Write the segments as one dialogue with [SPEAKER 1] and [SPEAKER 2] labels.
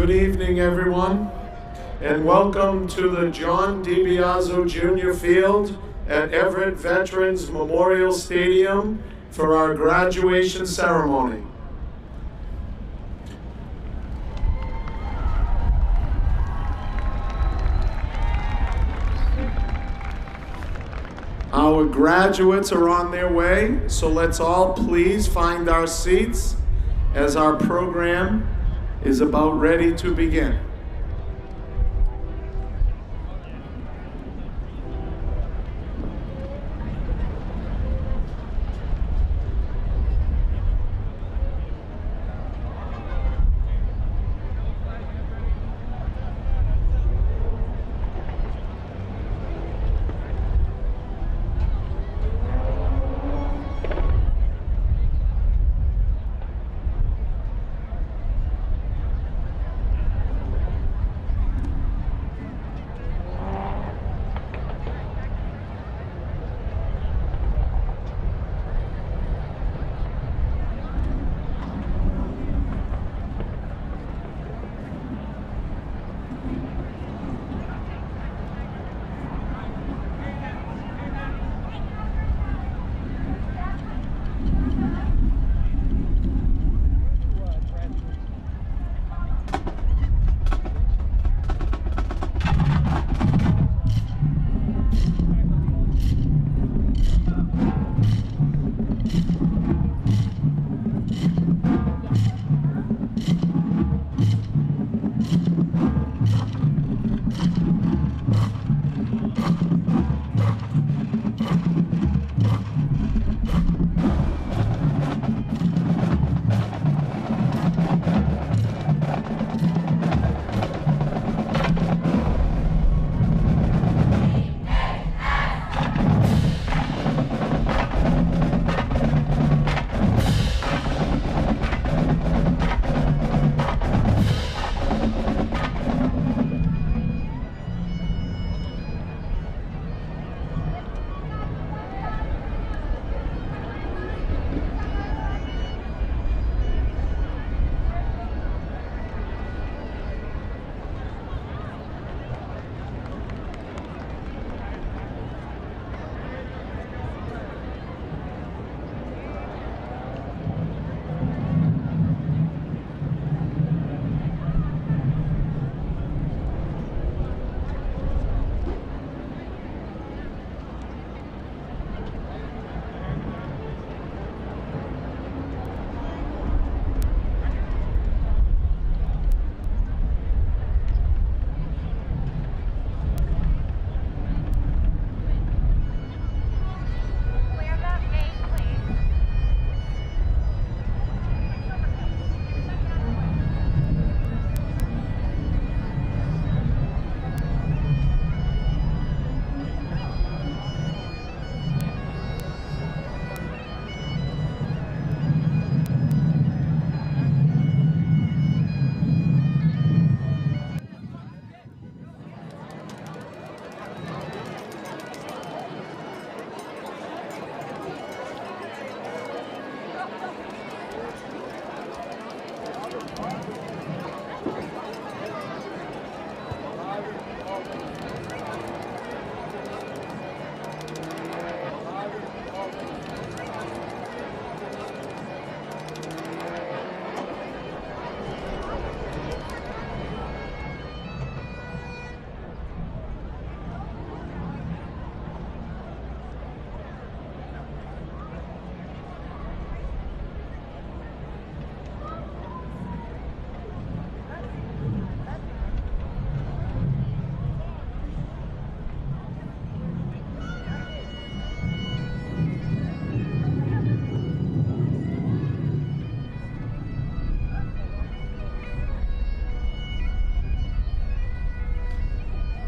[SPEAKER 1] Good evening, everyone, and welcome to the John DiBiase Jr. Field at Everett Veterans Memorial Stadium for our graduation ceremony. Our graduates are on their way, so let's all please find our seats as our program is about ready to begin.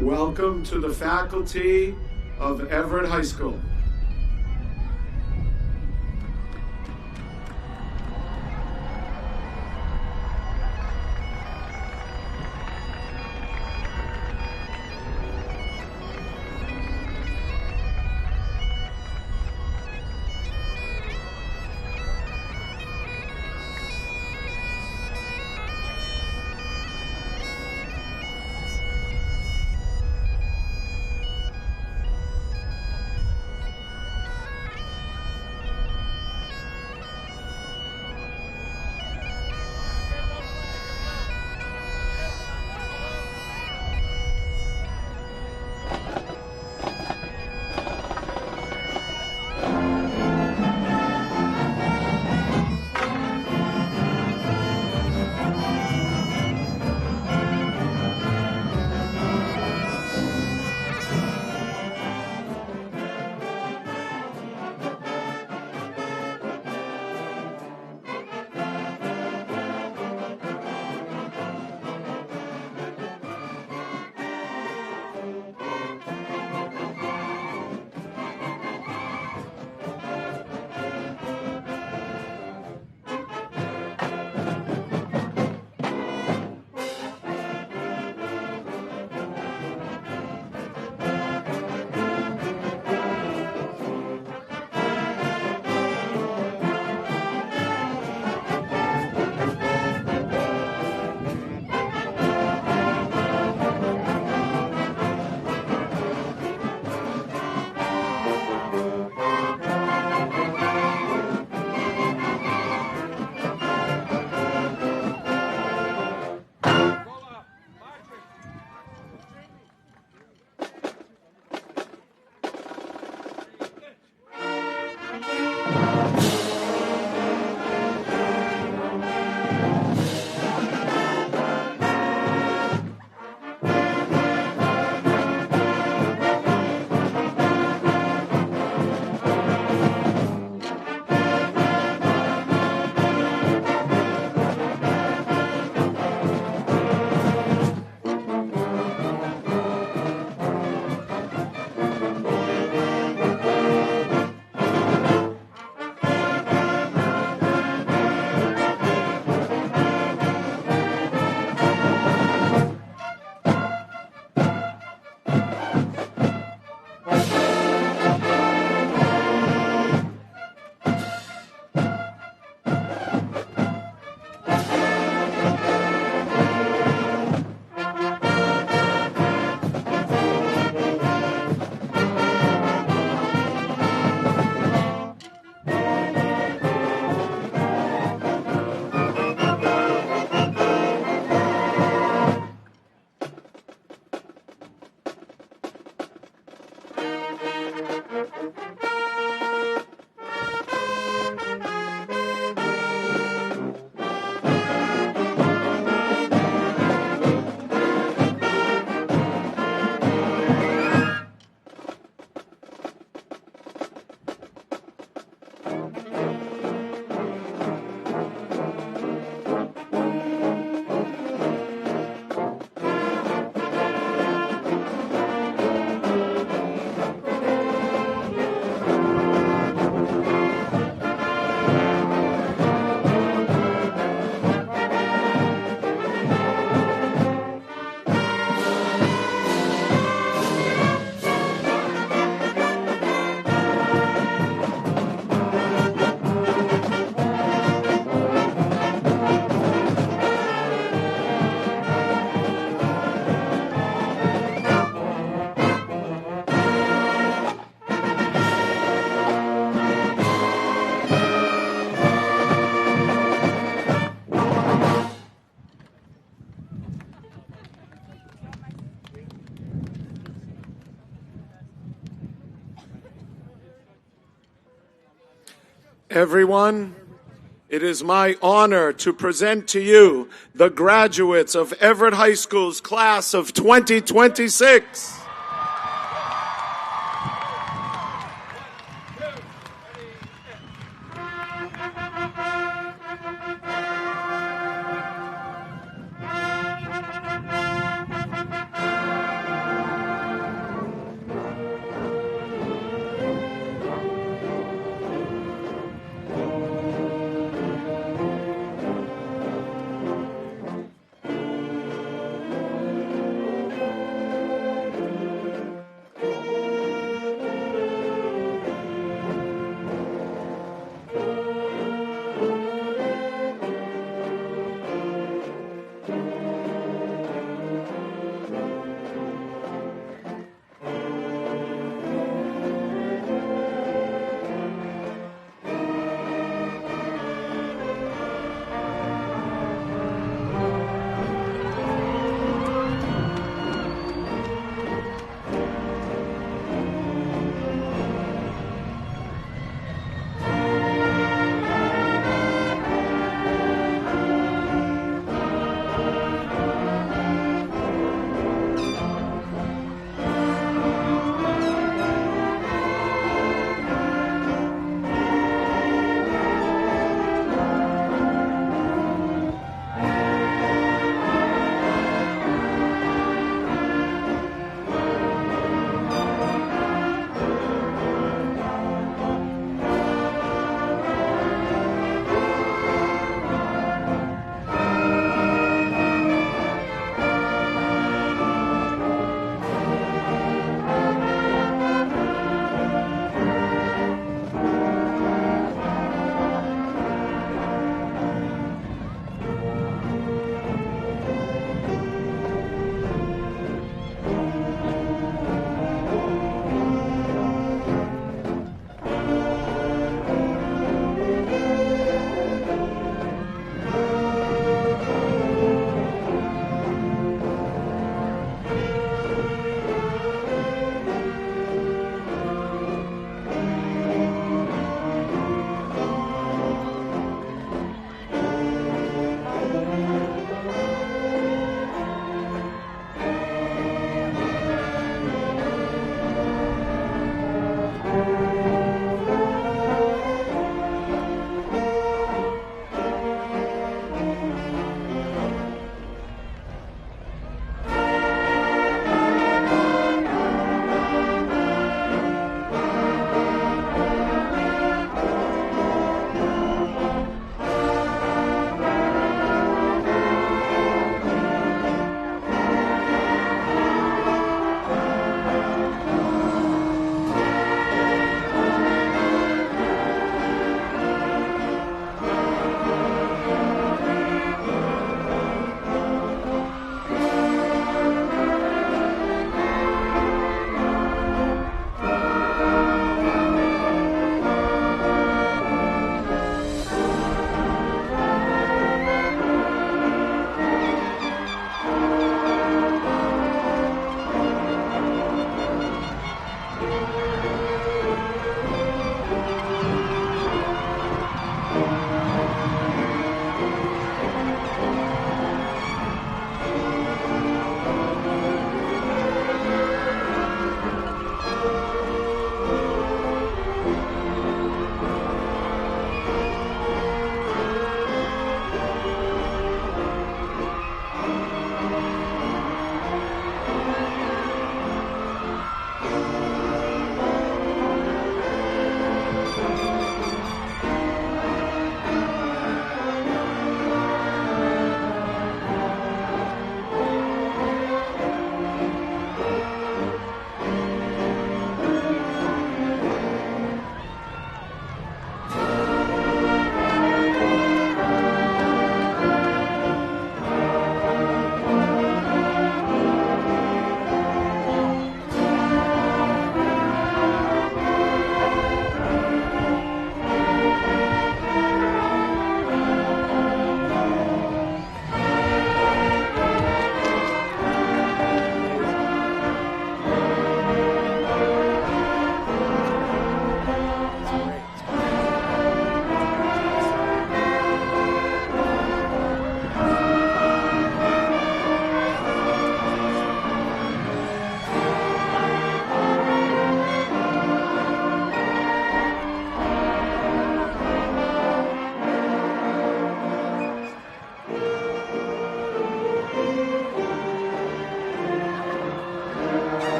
[SPEAKER 1] Welcome to the faculty of Everett High School. Everyone, it is my honor to present to you the graduates of Everett High School's class of 2026.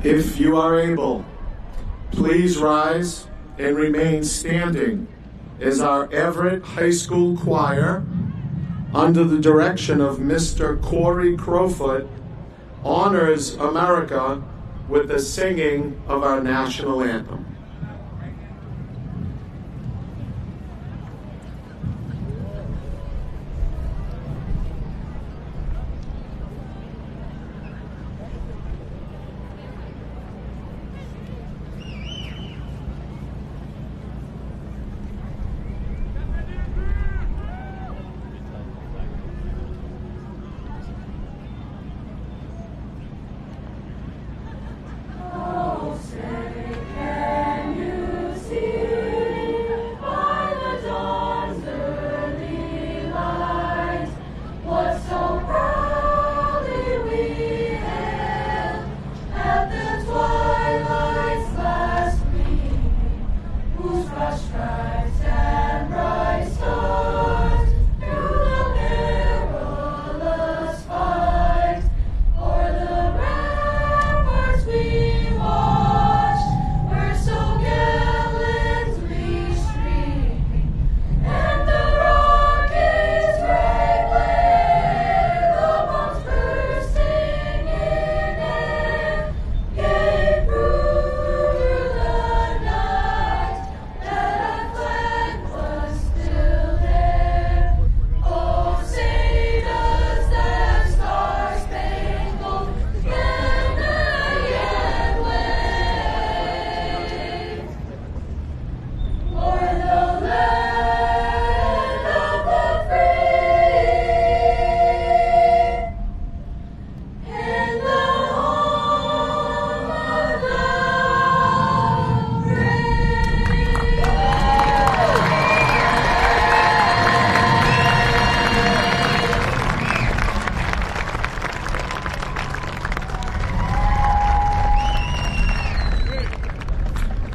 [SPEAKER 1] If you are able, please rise and remain standing as our Everett High School Choir, under the direction of Mr. Corey Crowfoot, honors America with the singing of our national anthem.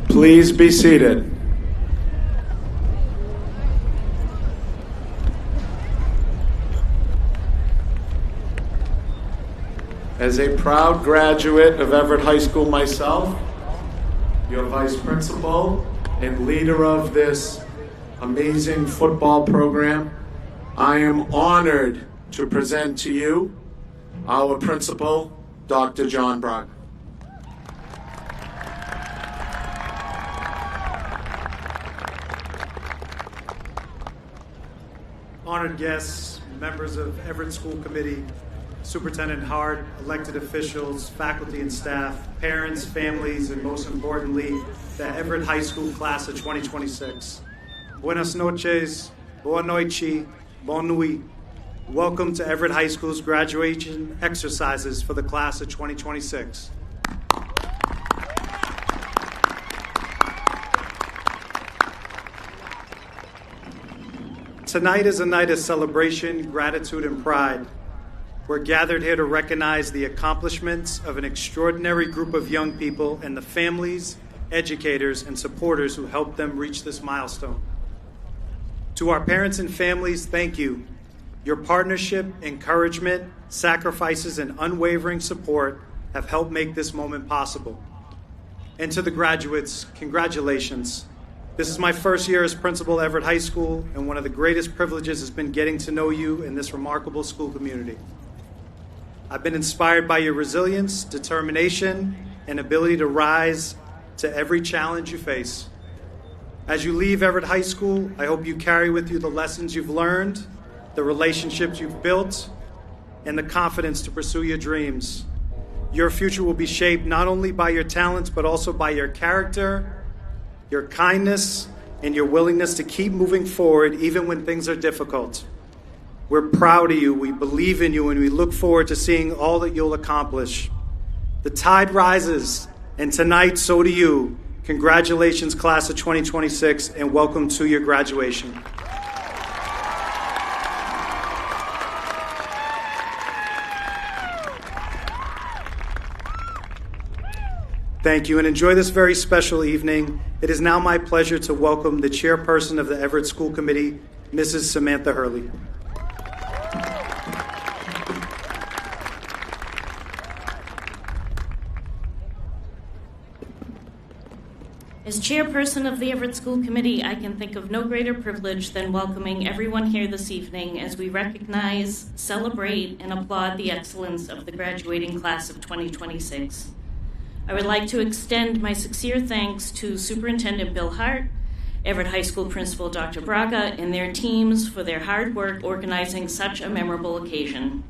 [SPEAKER 1] Please be seated. As a proud graduate of Everett High School myself, your vice principal and leader of this amazing football program, I am honored to present to you our principal, Dr. John Brock.
[SPEAKER 2] Honored guests, members of Everett School Committee, Superintendent Hart, elected officials, faculty and staff, parents, families, and most importantly, the Everett High School class of 2026. Buenas noches, boa noite, bon nuit. Welcome to Everett High School's graduation exercises for the class of 2026. Tonight is a night of celebration, gratitude, and pride. We're gathered here to recognize the accomplishments of an extraordinary group of young people and the families, educators, and supporters who helped them reach this milestone. To our parents and families, thank you. Your partnership, encouragement, sacrifices, and unwavering support have helped make this moment possible. And to the graduates, congratulations. This is my first year as principal at Everett High School, and one of the greatest privileges has been getting to know you in this remarkable school community. I've been inspired by your resilience, determination, and ability to rise to every challenge you face. As you leave Everett High School, I hope you carry with you the lessons you've learned, the relationships you've built, and the confidence to pursue your dreams. Your future will be shaped not only by your talents, but also by your character, your kindness, and your willingness to keep moving forward even when things are difficult. We're proud of you, we believe in you, and we look forward to seeing all that you'll accomplish. The tide rises, and tonight, so do you. Congratulations, class of 2026, and welcome to your graduation. Thank you, and enjoy this very special evening. It is now my pleasure to welcome the chairperson of the Everett School Committee, Mrs. Samantha Hurley.
[SPEAKER 3] As chairperson of the Everett School Committee, I can think of no greater privilege than welcoming everyone here this evening as we recognize, celebrate, and applaud the excellence of the graduating class of 2026. I would like to extend my sincere thanks to Superintendent Bill Hart, Everett High School Principal Dr. Braga, and their teams for their hard work organizing such a memorable occasion.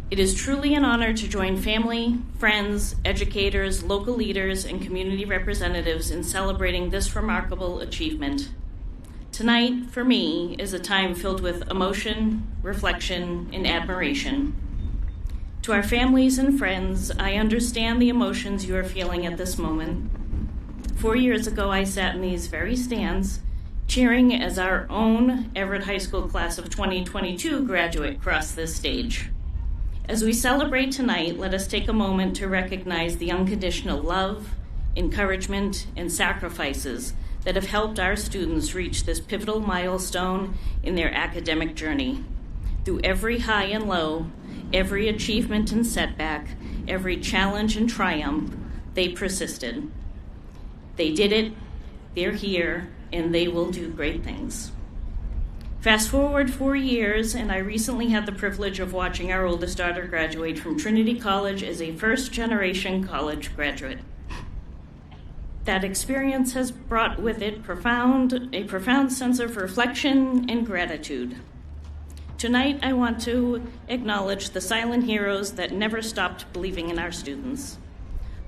[SPEAKER 3] It is truly an honor to join family, friends, educators, local leaders, and community representatives in celebrating this remarkable achievement. Tonight, for me, is a time filled with emotion, reflection, and admiration. To our families and friends, I understand the emotions you are feeling at this moment. 4 years ago, I sat in these very stands, cheering as our own Everett High School class of 2022 graduate crossed this stage. As we celebrate tonight, let us take a moment to recognize the unconditional love, encouragement, and sacrifices that have helped our students reach this pivotal milestone in their academic journey. Through every high and low, every achievement and setback, every challenge and triumph, they persisted. They did it, they're here, and they will do great things. Fast forward 4 years, and I recently had the privilege of watching our oldest daughter graduate from Trinity College as a first-generation college graduate. That experience has brought with it a profound sense of reflection and gratitude. Tonight, I want to acknowledge the silent heroes that never stopped believing in our students,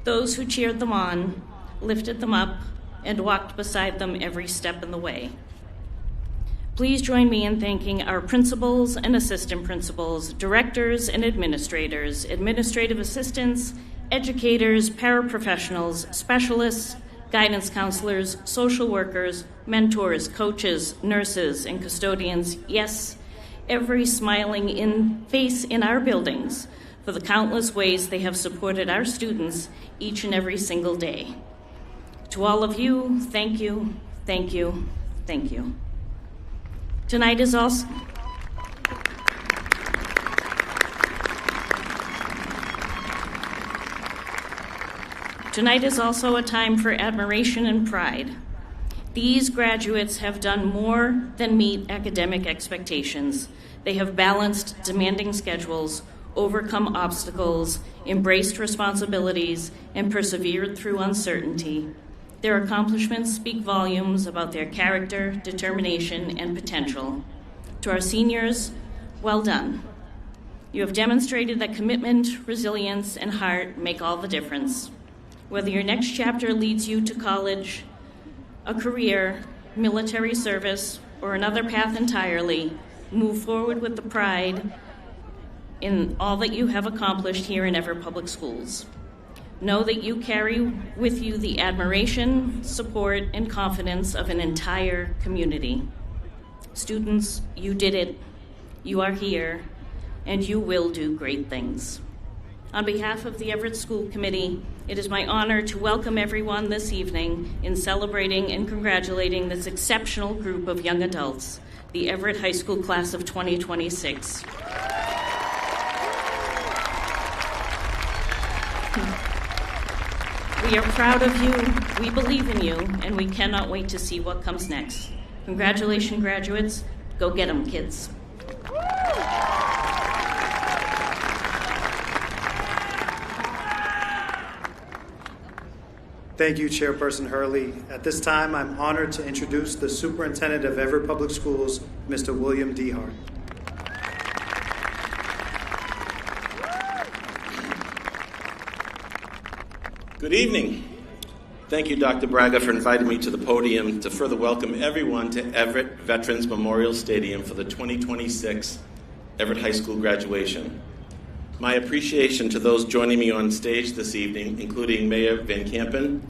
[SPEAKER 3] those who cheered them on, lifted them up, and walked beside them every step in the way. Please join me in thanking our principals and assistant principals, directors and administrators, administrative assistants, educators, paraprofessionals, specialists, guidance counselors, social workers, mentors, coaches, nurses, and custodians. Yes, every smiling face in our buildings for the countless ways they have supported our students each and every single day. To all of you, thank you, thank you, thank you. Tonight is also a time for admiration and pride. These graduates have done more than meet academic expectations. They have balanced demanding schedules, overcome obstacles, embraced responsibilities, and persevered through uncertainty. Their accomplishments speak volumes about their character, determination, and potential. To our seniors, well done. You have demonstrated that commitment, resilience, and heart make all the difference. Whether your next chapter leads you to college, a career, military service, or another path entirely, move forward with the pride in all that you have accomplished here in Everett Public Schools. Know that you carry with you the admiration, support, and confidence of an entire community. Students, you did it, you are here, and you will do great things. On behalf of the Everett School Committee, it is my honor to welcome everyone this evening in celebrating and congratulating this exceptional group of young adults, the Everett High School class of 2026. We are proud of you, we believe in you, and we cannot wait to see what comes next. Congratulations, graduates. Go get them, kids.
[SPEAKER 2] Thank you, Chairperson Hurley. At this time, I'm honored to introduce the Superintendent of Everett Public Schools, Mr. William D. Hart.
[SPEAKER 4] Good evening. Thank you, Dr. Braga, for inviting me to the podium to further welcome everyone to Everett Veterans Memorial Stadium for the 2026 Everett High School graduation. My appreciation to those joining me on stage this evening, including Mayor Van Kampen,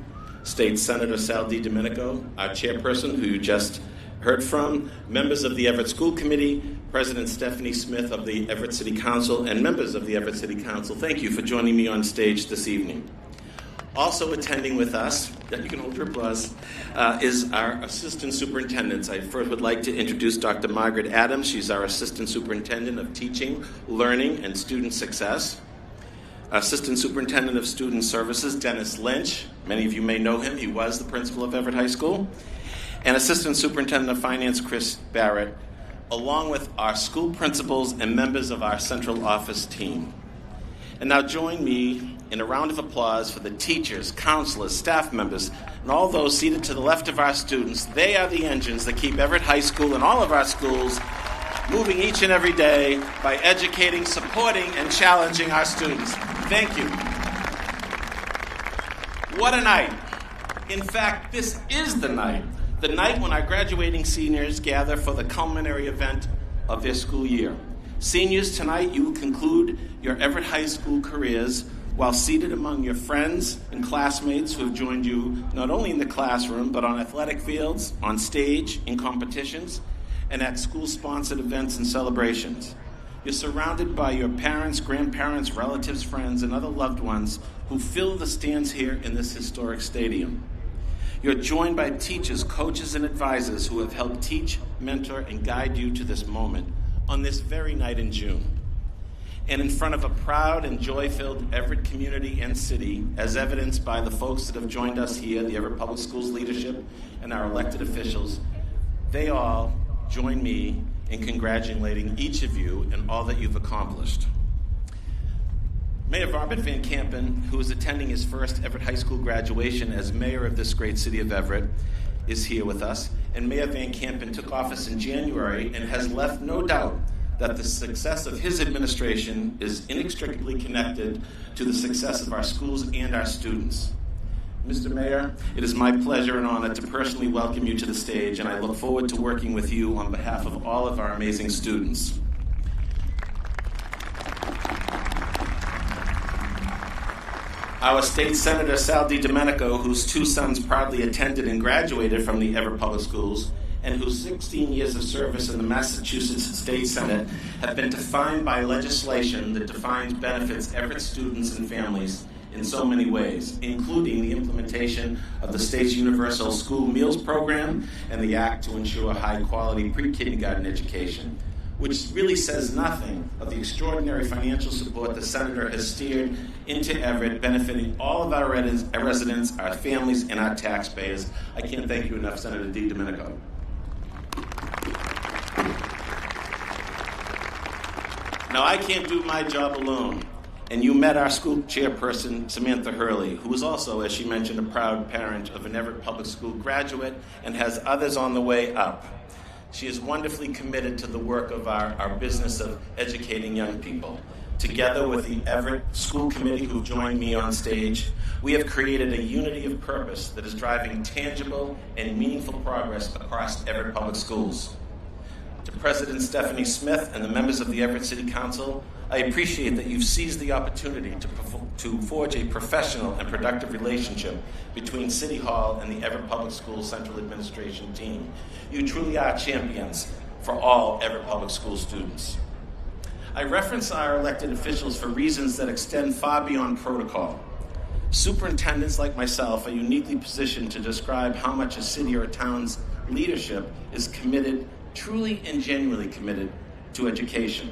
[SPEAKER 4] State Senator Sal DiDomenico, our chairperson, who you just heard from, members of the Everett School Committee, President Stephanie Smith of the Everett City Council, and members of the Everett City Council. Thank you for joining me on stage this evening. Also attending with us, that you can hold your applause, is our Assistant Superintendents. I first would like to introduce Dr. Margaret Adams. She's our Assistant Superintendent of Teaching, Learning, and Student Success. Assistant Superintendent of Student Services, Dennis Lynch. Many of you may know him. He was the principal of Everett High School. And Assistant Superintendent of Finance, Chris Barrett, along with our school principals and members of our central office team. And now join me in a round of applause for the teachers, counselors, staff members, and all those seated to the left of our students. They are the engines that keep Everett High School and all of our schools moving each and every day by educating, supporting, and challenging our students. Thank you. What a night. In fact, this is the night when our graduating seniors gather for the culminary event of their school year. Seniors, tonight you will conclude your Everett High School careers while seated among your friends and classmates who have joined you not only in the classroom, but on athletic fields, on stage, in competitions, and at school-sponsored events and celebrations. You're surrounded by your parents, grandparents, relatives, friends, and other loved ones who fill the stands here in this historic stadium. You're joined by teachers, coaches, and advisors who have helped teach, mentor, and guide you to this moment on this very night in June. And in front of a proud and joy-filled Everett community and city, as evidenced by the folks that have joined us here, the Everett Public Schools leadership and our elected officials, they all join me in congratulating each of you and all that you've accomplished. Mayor Robert Van Kampen, who is attending his first Everett High School graduation as mayor of this great city of Everett, is here with us. And Mayor Van Kampen took office in January and has left no doubt that the success of his administration is inextricably connected to the success of our schools and our students. Mr. Mayor, it is my pleasure and honor to personally welcome you to the stage, and I look forward to working with you on behalf of all of our amazing students. Our State Senator Sal DiDomenico, whose two sons proudly attended and graduated from the Everett Public Schools, and whose 16 years of service in the Massachusetts State Senate have been defined by legislation that defines benefits Everett students and families in so many ways, including the implementation of the state's Universal School Meals Program and the Act to ensure high-quality pre-kindergarten education, which really says nothing of the extraordinary financial support the Senator has steered into Everett, benefiting all of our residents, our families, and our taxpayers. I can't thank you enough, Senator DiDomenico. Now, I can't do my job alone. And you met our school chairperson, Samantha Hurley, who is also, as she mentioned, a proud parent of an Everett Public School graduate and has others on the way up. She is wonderfully committed to the work of our business of educating young people. Together with the Everett School Committee, who joined me on stage, we have created a unity of purpose that is driving tangible and meaningful progress across Everett Public Schools. To President Stephanie Smith and the members of the Everett City Council, I appreciate that you've seized the opportunity to forge a professional and productive relationship between City Hall and the Everett Public Schools Central Administration team. You truly are champions for all Everett Public School students. I reference our elected officials for reasons that extend far beyond protocol. Superintendents like myself are uniquely positioned to describe how much a city or a town's leadership is committed, truly and genuinely committed, to education.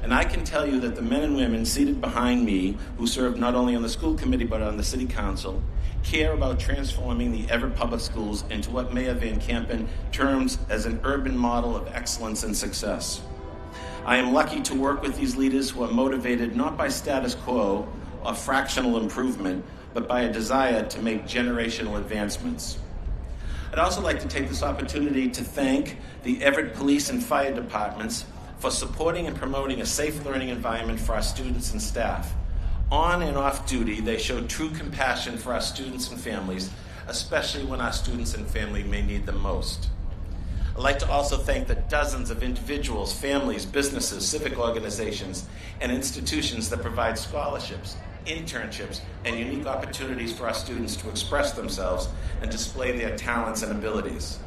[SPEAKER 4] And I can tell you that the men and women seated behind me, who serve not only on the school committee but on the city council, care about transforming the Everett Public Schools into what Mayor Van Kampen terms as an urban model of excellence and success. I am lucky to work with these leaders who are motivated not by status quo or fractional improvement, but by a desire to make generational advancements. I'd also like to take this opportunity to thank the Everett Police and Fire Departments for supporting and promoting a safe learning environment for our students and staff. On and off duty, they show true compassion for our students and families, especially when our students and family may need them most. I'd like to also thank the dozens of individuals, families, businesses, civic organizations, and institutions that provide scholarships, internships, and unique opportunities for our students to express themselves and display their talents and abilities.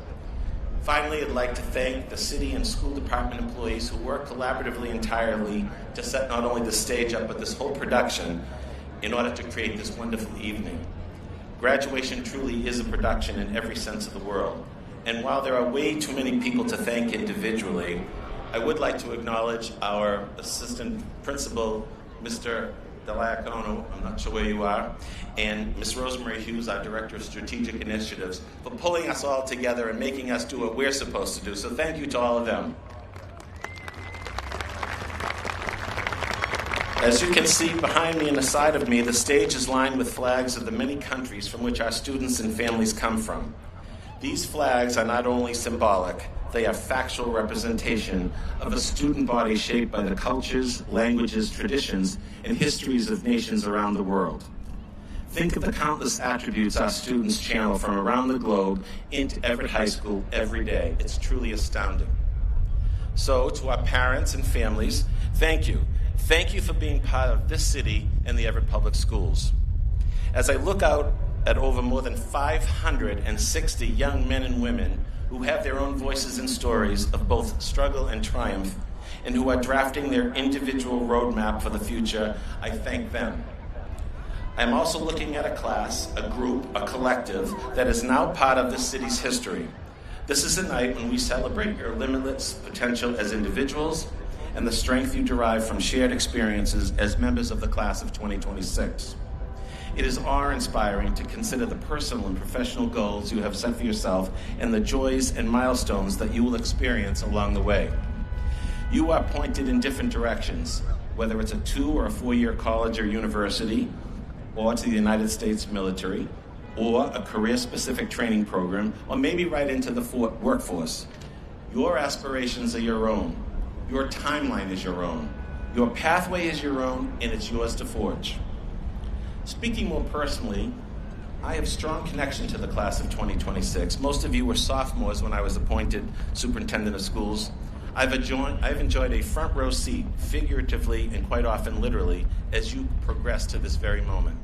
[SPEAKER 4] Finally, I'd like to thank the city and school department employees who work collaboratively and tirelessly to set not only the stage up, but this whole production in order to create this wonderful evening. Graduation truly is a production in every sense of the world. And while there are way too many people to thank individually, I would like to acknowledge our assistant principal, Mr. Delacono, I'm not sure where you are, and Ms. Rosemary Hughes, our Director of Strategic Initiatives, for pulling us all together and making us do what we're supposed to do. So thank you to all of them. As you can see behind me and aside of me, the stage is lined with flags of the many countries from which our students and families come from. These flags are not only symbolic, they are factual representation of a student body shaped by the cultures, languages, traditions, and histories of nations around the world. Think of the countless attributes our students channel from around the globe into Everett High School every day. It's truly astounding. So, to our parents and families, thank you. Thank you for being part of this city and the Everett Public Schools. As I look out at over more than 560 young men and women who have their own voices and stories of both struggle and triumph, and who are drafting their individual roadmap for the future, I thank them. I'm also looking at a class, a group, a collective that is now part of this city's history. This is a night when we celebrate your limitless potential as individuals and the strength you derive from shared experiences as members of the class of 2026. It is awe-inspiring to consider the personal and professional goals you have set for yourself and the joys and milestones that you will experience along the way. You are pointed in different directions, whether it's a 2 or a 4-year college or university, or to the United States military, or a career-specific training program, or maybe right into the workforce. Your aspirations are your own. Your timeline is your own. Your pathway is your own, and it's yours to forge. Speaking more personally, I have strong connection to the class of 2026. Most of you were sophomores when I was appointed superintendent of schools. I've enjoyed a front row seat, figuratively and quite often literally, as you progress to this very moment.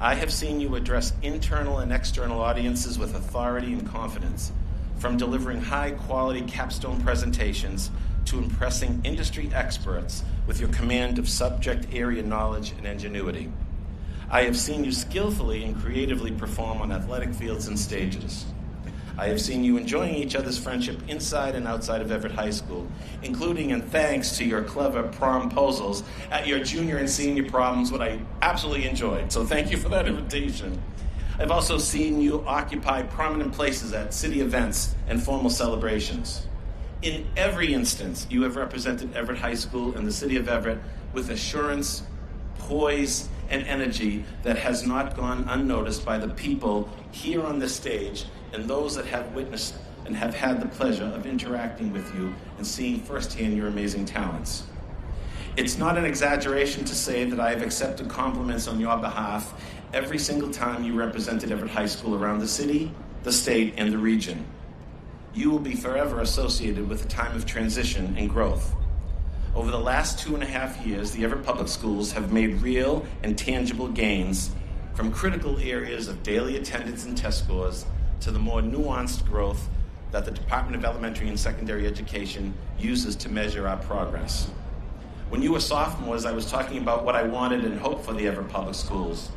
[SPEAKER 4] I have seen you address internal and external audiences with authority and confidence, from delivering high-quality capstone presentations to impressing industry experts with your command of subject area knowledge and ingenuity. I have seen you skillfully and creatively perform on athletic fields and stages. I have seen you enjoying each other's friendship inside and outside of Everett High School, including and thanks to your clever promposals at your junior and senior proms, what I absolutely enjoyed. So thank you for that invitation. I've also seen you occupy prominent places at city events and formal celebrations. In every instance, you have represented Everett High School and the city of Everett with assurance, poise, and energy that has not gone unnoticed by the people here on this stage and those that have witnessed and have had the pleasure of interacting with you and seeing firsthand your amazing talents. It's not an exaggeration to say that I have accepted compliments on your behalf every single time you represented Everett High School around the city, the state, and the region. You will be forever associated with a time of transition and growth. Over the last 2.5 years, the Everett Public Schools have made real and tangible gains from critical areas of daily attendance and test scores to the more nuanced growth that the Department of Elementary and Secondary Education uses to measure our progress. When you were sophomores, I was talking about what I wanted and hoped for the Everett Public Schools.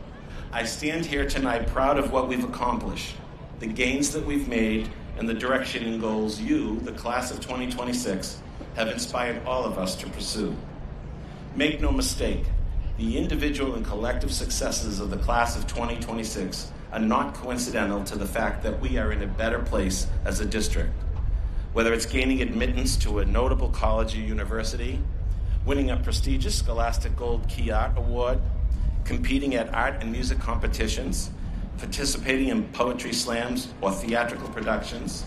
[SPEAKER 4] I stand here tonight proud of what we've accomplished, the gains that we've made, and the direction and goals you, the class of 2026, have inspired all of us to pursue. Make no mistake, the individual and collective successes of the class of 2026 are not coincidental to the fact that we are in a better place as a district. Whether it's gaining admittance to a notable college or university, winning a prestigious Scholastic Gold Key Art Award, competing at art and music competitions, participating in poetry slams or theatrical productions,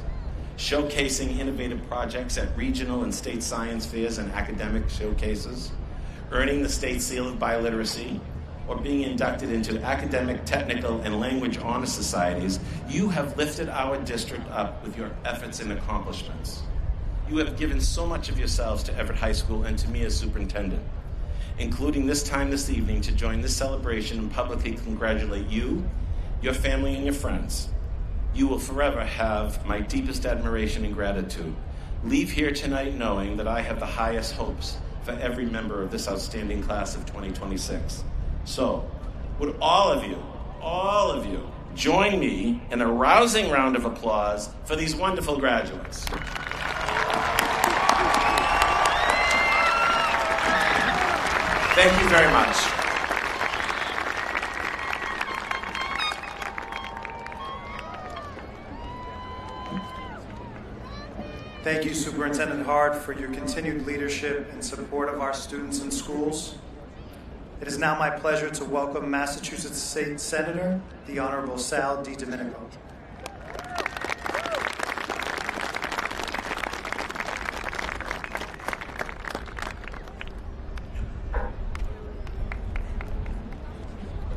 [SPEAKER 4] showcasing innovative projects at regional and state science fairs and academic showcases, earning the state seal of biliteracy, or being inducted into academic, technical, and language honor societies, you have lifted our district up with your efforts and accomplishments. You have given so much of yourselves to Everett High School and to me as superintendent, including this time this evening to join this celebration and publicly congratulate you, your family, and your friends. You will forever have my deepest admiration and gratitude. Leave here tonight knowing that I have the highest hopes for every member of this outstanding class of 2026. So, would all of you, join me in a rousing round of applause for these wonderful graduates. Thank you very much.
[SPEAKER 2] Thank you, Superintendent Hart, for your continued leadership and support of our students and schools. It is now my pleasure to welcome Massachusetts State Senator, the Honorable Sal DiDomenico.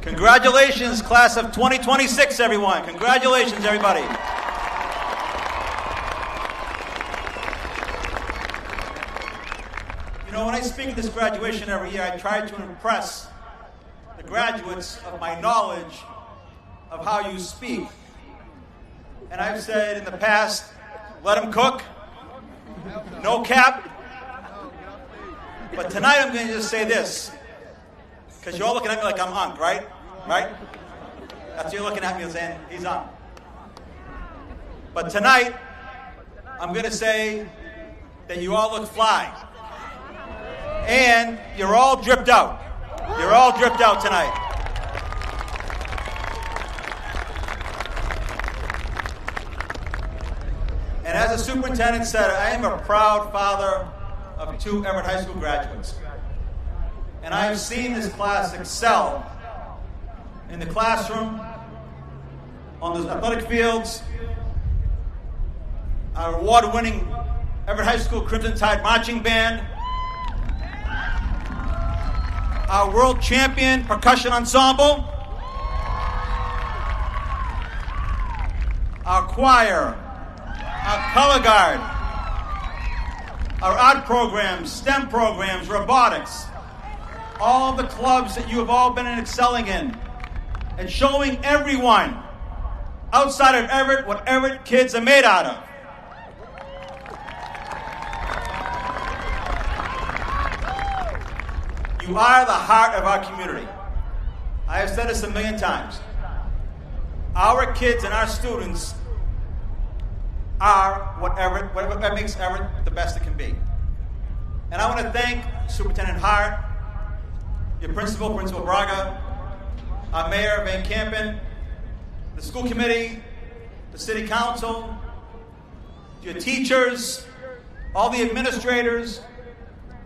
[SPEAKER 5] Congratulations, class of 2026, everyone. Congratulations, everybody. You know, when I speak at this graduation every year, I try to impress the graduates of my knowledge of how you speak. And I've said in the past, let them cook, no cap. But tonight I'm going to just say this, because you're all looking at me like I'm Unc, right? Right? That's what you're looking at me and saying, he's Unc. But tonight, I'm going to say that you all look fly. And you're all dripped out. You're all dripped out tonight. And as the superintendent said, I am a proud father of 2 Everett High School graduates. And I have seen this class excel in the classroom, on the athletic fields, our award-winning Everett High School Crimson Tide Marching Band, our world champion percussion ensemble, our choir, our color guard, our art programs, STEM programs, robotics, all the clubs that you have all been excelling in, and showing everyone outside of Everett what Everett kids are made out of. You are the heart of our community. I have said this a million times. Our kids and our students are what makes Everett the best it can be. And I want to thank Superintendent Hart, your Principal Braga, our Mayor Van Kampen, the school committee, the city council, your teachers, all the administrators,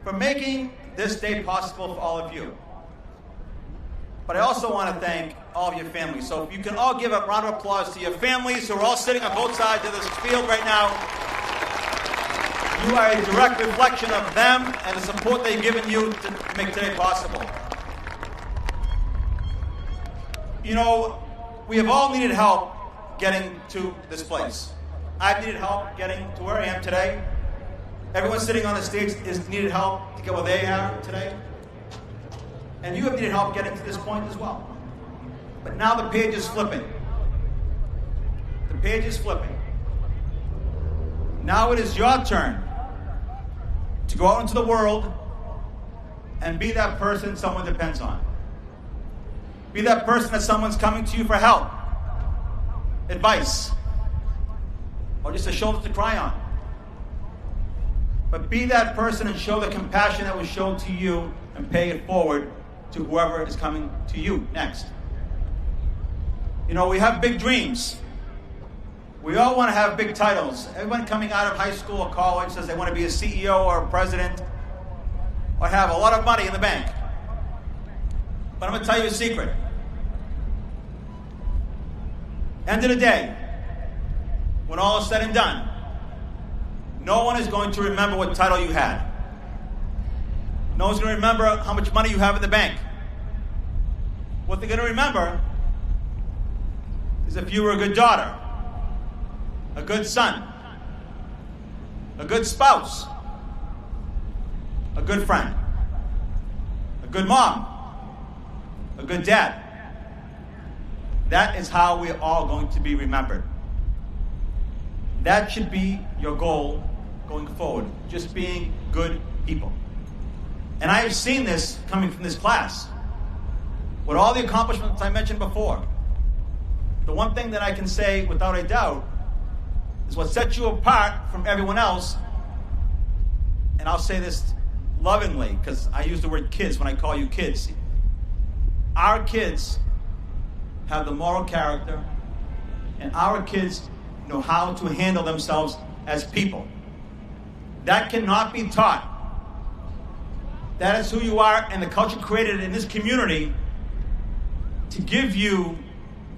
[SPEAKER 5] for making this day possible for all of you. But I also want to thank all of your families. So if you can all give a round of applause to your families who are all sitting on both sides of this field right now. You are a direct reflection of them and the support they've given you to make today possible. You know, we have all needed help getting to this place. I've needed help getting to where I am today. Everyone sitting on the stage has needed help to get where they are today. And you have needed help getting to this point as well. But now the page is flipping. The page is flipping. Now it is your turn to go out into the world and be that person someone depends on. Be that person that someone's coming to you for help, advice, or just a shoulder to cry on. But be that person and show the compassion that was shown to you and pay it forward to whoever is coming to you next. You know, we have big dreams. We all want to have big titles. Everyone coming out of high school or college says they want to be a CEO or a president or have a lot of money in the bank. But I'm going to tell you a secret. End of the day, when all is said and done, no one is going to remember what title you had. No one's going to remember how much money you have in the bank. What they're going to remember is if you were a good daughter, a good son, a good spouse, a good friend, a good mom, a good dad. That is how we're all going to be remembered. That should be your goal going forward, just being good people. And I have seen this coming from this class. With all the accomplishments I mentioned before, the one thing that I can say without a doubt is what sets you apart from everyone else, and I'll say this lovingly because I use the word kids when I call you kids. Our kids have the moral character, and our kids know how to handle themselves as people. That cannot be taught. That is who you are and the culture created in this community to give you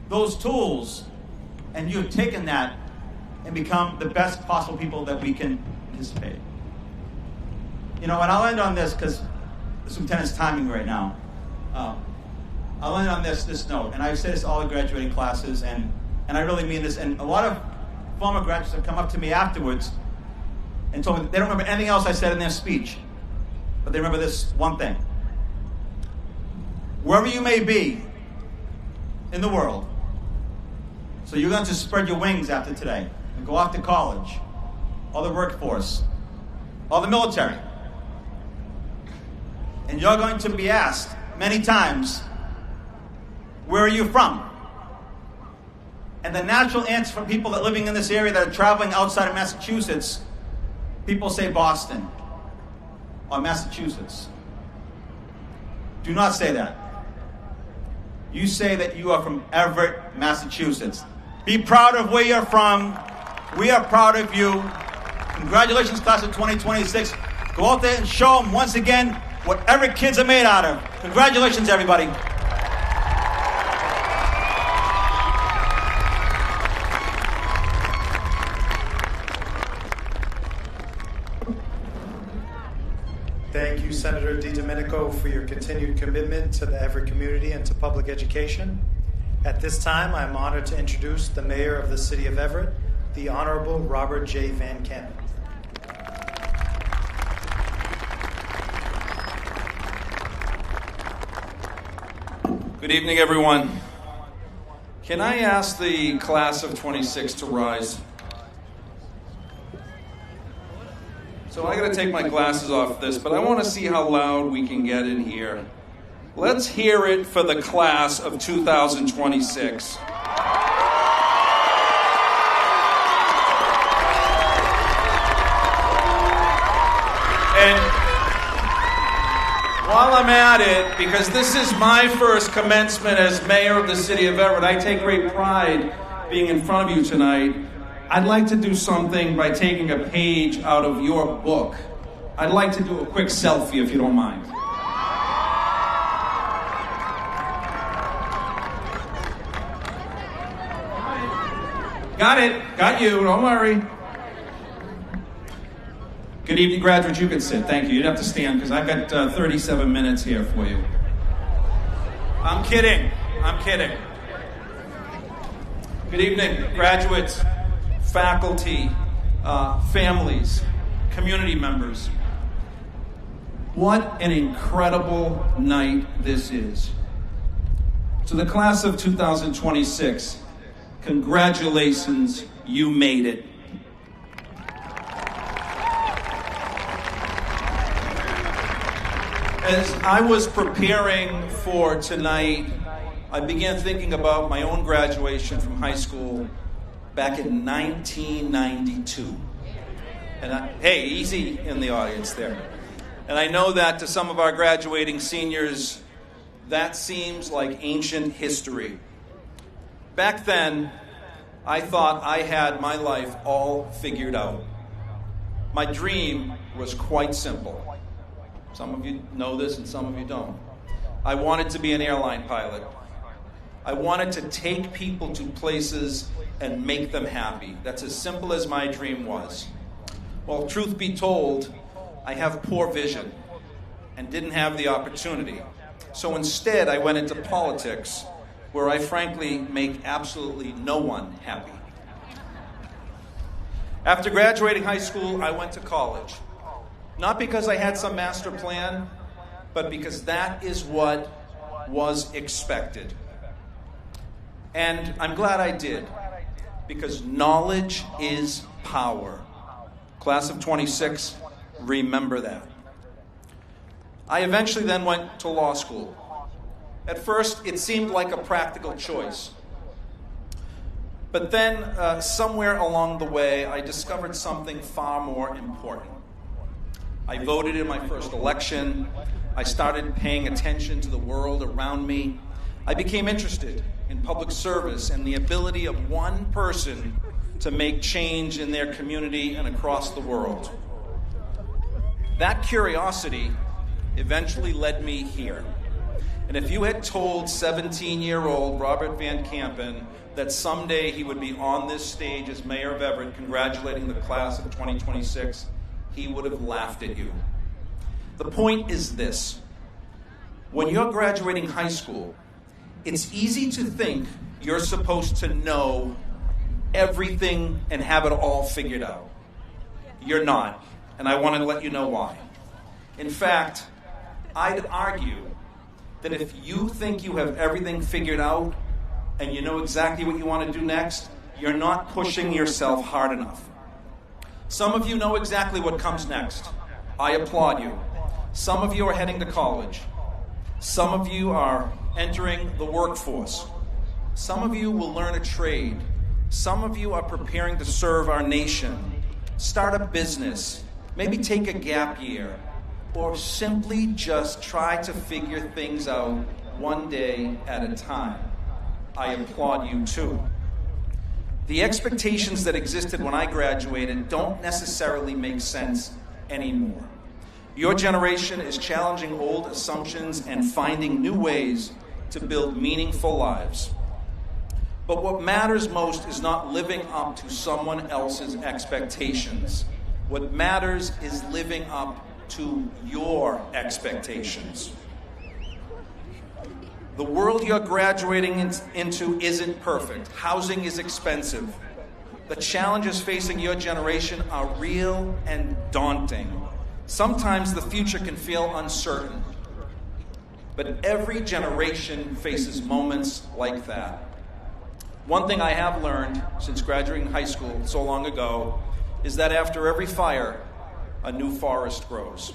[SPEAKER 5] those tools, and you have taken that and become the best possible people that we can anticipate. You know, and I'll end on this because the superintendent's timing right now. I'll end on this note, and I've said this to all the graduating classes, and I really mean this, and a lot of former graduates have come up to me afterwards and told me they don't remember anything else I said in their speech, but they remember this one thing. Wherever you may be in the world, so you're going to spread your wings after today and go off to college, or the workforce, or the military. And you're going to be asked many times, where are you from? And the natural answer for people that are living in this area that are traveling outside of Massachusetts, people say Boston or Massachusetts. Do not say that. You say that you are from Everett, Massachusetts. Be proud of where you're from. We are proud of you. Congratulations, class of 2026. Go out there and show them once again what Everett kids are made out of. Congratulations, everybody.
[SPEAKER 2] Thank you, Senator DiDomenico, for your continued commitment to the Everett community and to public education. At this time, I am honored to introduce the Mayor of the City of Everett, the Honorable Robert J. Van Campen.
[SPEAKER 6] Good evening, everyone. Can I ask the class of 26 to rise? So I gotta take my glasses off this, but I want to see how loud we can get in here. Let's hear it for the class of 2026. And while I'm at it, because this is my first commencement as mayor of the city of Everett, I take great pride being in front of you tonight. I'd like to do something by taking a page out of your book. I'd like to do a quick selfie, if you don't mind. Got it. Got you. Don't worry. Good evening, graduates. You can sit. Thank you. You'd have to stand because I've got 37 minutes here for you. I'm kidding. I'm kidding. Good evening, graduates, faculty, families, community members. What an incredible night this is. To the class of 2026, congratulations, you made it. As I was preparing for tonight, I began thinking about my own graduation from high school back in 1992. And hey, easy in the audience there. And I know that to some of our graduating seniors, that seems like ancient history. Back then, I thought I had my life all figured out. My dream was quite simple. Some of you know this and some of you don't. I wanted to be an airline pilot. I wanted to take people to places and make them happy. That's as simple as my dream was. Well, truth be told, I have poor vision and didn't have the opportunity. So instead, I went into politics, where I frankly make absolutely no one happy. After graduating high school, I went to college. Not because I had some master plan, but because that is what was expected. And I'm glad I did, because knowledge is power. Class of 26, remember that. I eventually then went to law school. At first, it seemed like a practical choice. But then, somewhere along the way, I discovered something far more important. I voted in my first election. I started paying attention to the world around me. I became interested in public service and the ability of one person to make change in their community and across the world. That curiosity eventually led me here. And if you had told 17-year-old Robert Van Kampen that someday he would be on this stage as mayor of Everett congratulating the class of 2026, he would have laughed at you. The point is this. When you're graduating high school, it's easy to think you're supposed to know everything and have it all figured out. You're not, and I want to let you know why. In fact, I'd argue that if you think you have everything figured out and you know exactly what you want to do next, you're not pushing yourself hard enough. Some of you know exactly what comes next. I applaud you. Some of you are heading to college. Some of you are entering the workforce. Some of you will learn a trade. Some of you are preparing to serve our nation, start a business, maybe take a gap year, or simply just try to figure things out one day at a time. I applaud you too. The expectations that existed when I graduated don't necessarily make sense anymore. Your generation is challenging old assumptions and finding new ways to build meaningful lives. But what matters most is not living up to someone else's expectations. What matters is living up to your expectations. The world you're graduating into isn't perfect. Housing is expensive. The challenges facing your generation are real and daunting. Sometimes the future can feel uncertain. But every generation faces moments like that. One thing I have learned since graduating high school so long ago is that after every fire, a new forest grows.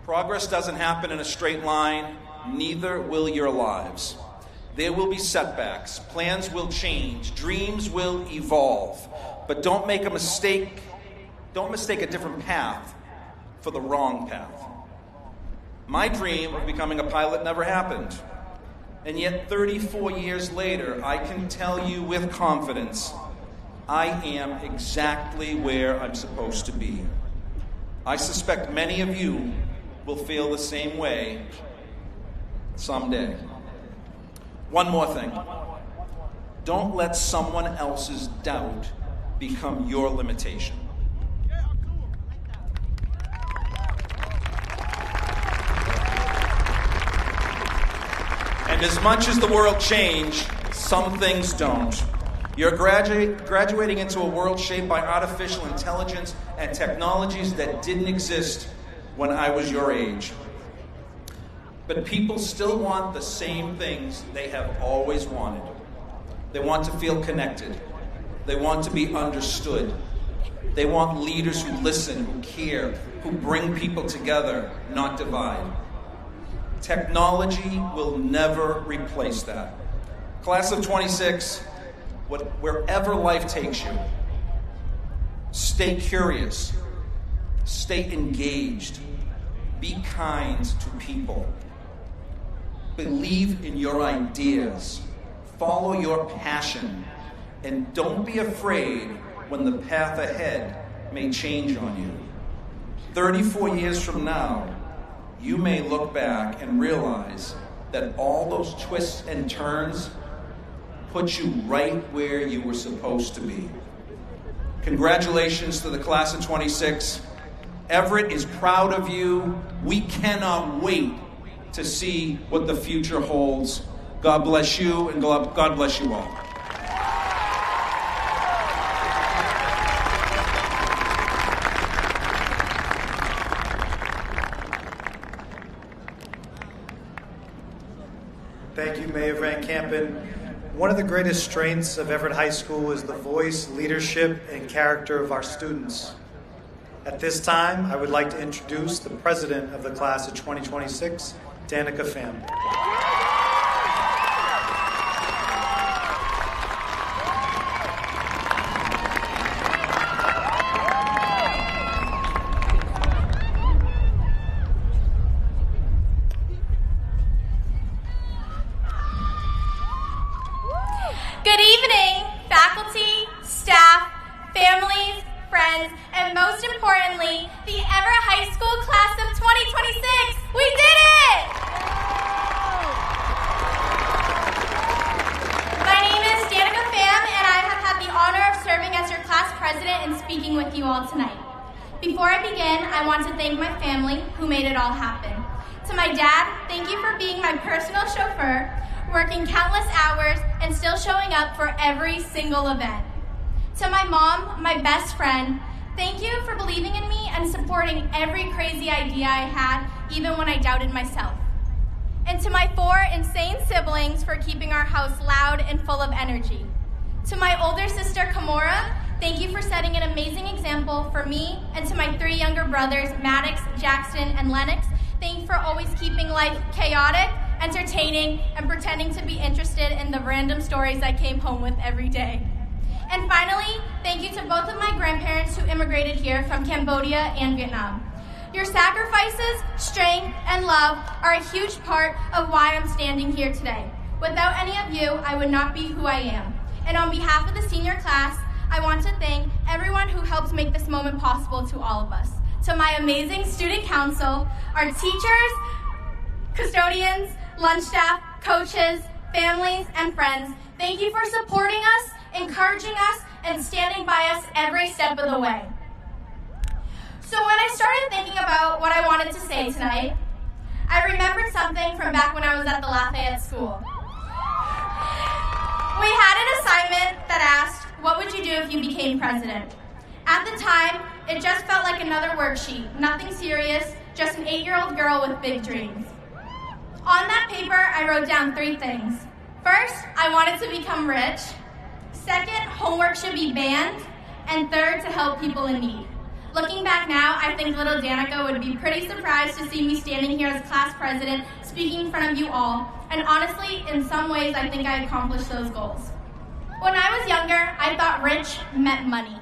[SPEAKER 6] Progress doesn't happen in a straight line, neither will your lives. There will be setbacks, plans will change, dreams will evolve. But don't make a mistake, don't mistake a different path for the wrong path. My dream of becoming a pilot never happened. And yet 34 years later, I can tell you with confidence, I am exactly where I'm supposed to be. I suspect many of you will feel the same way someday. One more thing. Don't let someone else's doubt become your limitation. And as much as the world changed, some things don't. You're graduating into a world shaped by artificial intelligence and technologies that didn't exist when I was your age. But people still want the same things they have always wanted. They want to feel connected. They want to be understood. They want leaders who listen, who care, who bring people together, not divide. Technology will never replace that. Class of 26, wherever life takes you, stay curious, stay engaged, be kind to people, believe in your ideas, follow your passion, and don't be afraid when the path ahead may change on you. 34 years from now, you may look back and realize that all those twists and turns put you right where you were supposed to be. Congratulations to the class of 26. Everett is proud of you. We cannot wait to see what the future holds. God bless you, and God bless you all.
[SPEAKER 2] Thank you, Mayor Van Kampen. One of the greatest strengths of Everett High School is the voice, leadership, and character of our students. At this time, I would like to introduce the president of the class of 2026, Danica Pham.
[SPEAKER 7] Good evening, faculty, staff, families, friends, friends, and most importantly, the Everett High School class of 2026. We did it! My name is Danica Pham, and I have had the honor of serving as your class president and speaking with you all tonight. Before I begin, I want to thank my family who made it all happen. To my dad, thank you for being my personal chauffeur, working countless hours and still showing up for every single event. To my mom, my best friend, thank you for believing in me and supporting every crazy idea I had, even when I doubted myself. And to my 4 insane siblings for keeping our house loud and full of energy. To my older sister, Kamora, thank you for setting an amazing example for me. And to my 3 younger brothers, Maddox, Jackson, and Lennox, thank you for always keeping life chaotic, entertaining, and pretending to be interested in the random stories I came home with every day. And finally, thank you to both of my grandparents who immigrated here from Cambodia and Vietnam. Your sacrifices, strength, and love are a huge part of why I'm standing here today. Without any of you, I would not be who I am. And on behalf of the senior class, I want to thank everyone who helped make this moment possible to all of us. To my amazing student council, our teachers, custodians, lunch staff, coaches, families, and friends, thank you for supporting us, encouraging us, and standing by us every step of the way. So when I started thinking about what I wanted to say tonight, I remembered something from back when I was at the Lafayette School. We had an assignment that asked, what would you do if you became president? At the time, it just felt like another worksheet, nothing serious, just an 8-year-old girl with big dreams. On that paper, I wrote down 3 things. First, I wanted to become rich. Second, homework should be banned. And third, to help people in need. Looking back now, I think little Danica would be pretty surprised to see me standing here as class president, speaking in front of you all. And honestly, in some ways, I think I accomplished those goals. When I was younger, I thought rich meant money.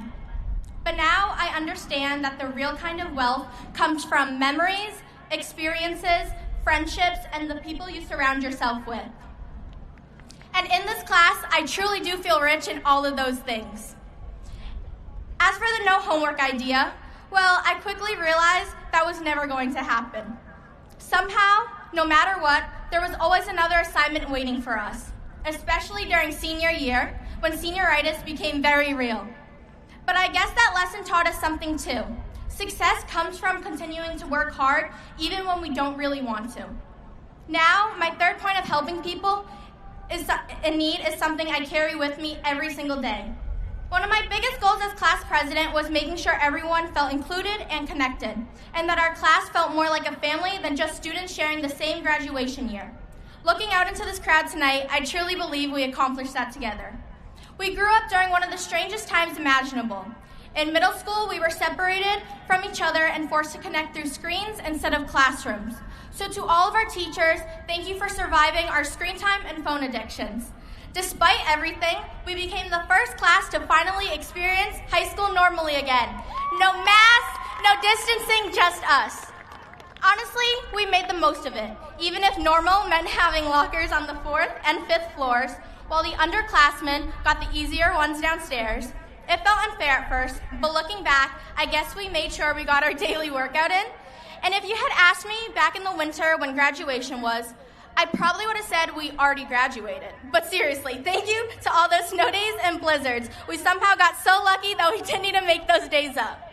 [SPEAKER 7] But now I understand that the real kind of wealth comes from memories, experiences, friendships, and the people you surround yourself with. And in this class, I truly do feel rich in all of those things. As for the no homework idea, well, I quickly realized that was never going to happen. Somehow, no matter what, there was always another assignment waiting for us, especially during senior year, when senioritis became very real. But I guess that lesson taught us something too. Success comes from continuing to work hard, even when we don't really want to. Now, my third point of helping people in need is something I carry with me every single day. One of my biggest goals as class president was making sure everyone felt included and connected, and that our class felt more like a family than just students sharing the same graduation year. Looking out into this crowd tonight, I truly believe we accomplished that together. We grew up during one of the strangest times imaginable. In middle school, we were separated from each other and forced to connect through screens instead of classrooms. So to all of our teachers, thank you for surviving our screen time and phone addictions. Despite everything, we became the first class to finally experience high school normally again. No masks, no distancing, just us. Honestly, we made the most of it, even if normal meant having lockers on the 4th and 5th floors, while the underclassmen got the easier ones downstairs. It felt unfair at first, but looking back, I guess we made sure we got our daily workout in. And if you had asked me back in the winter when graduation was, I probably would have said we already graduated. But seriously, thank you to all those snow days and blizzards. We somehow got so lucky that we didn't even make those days up.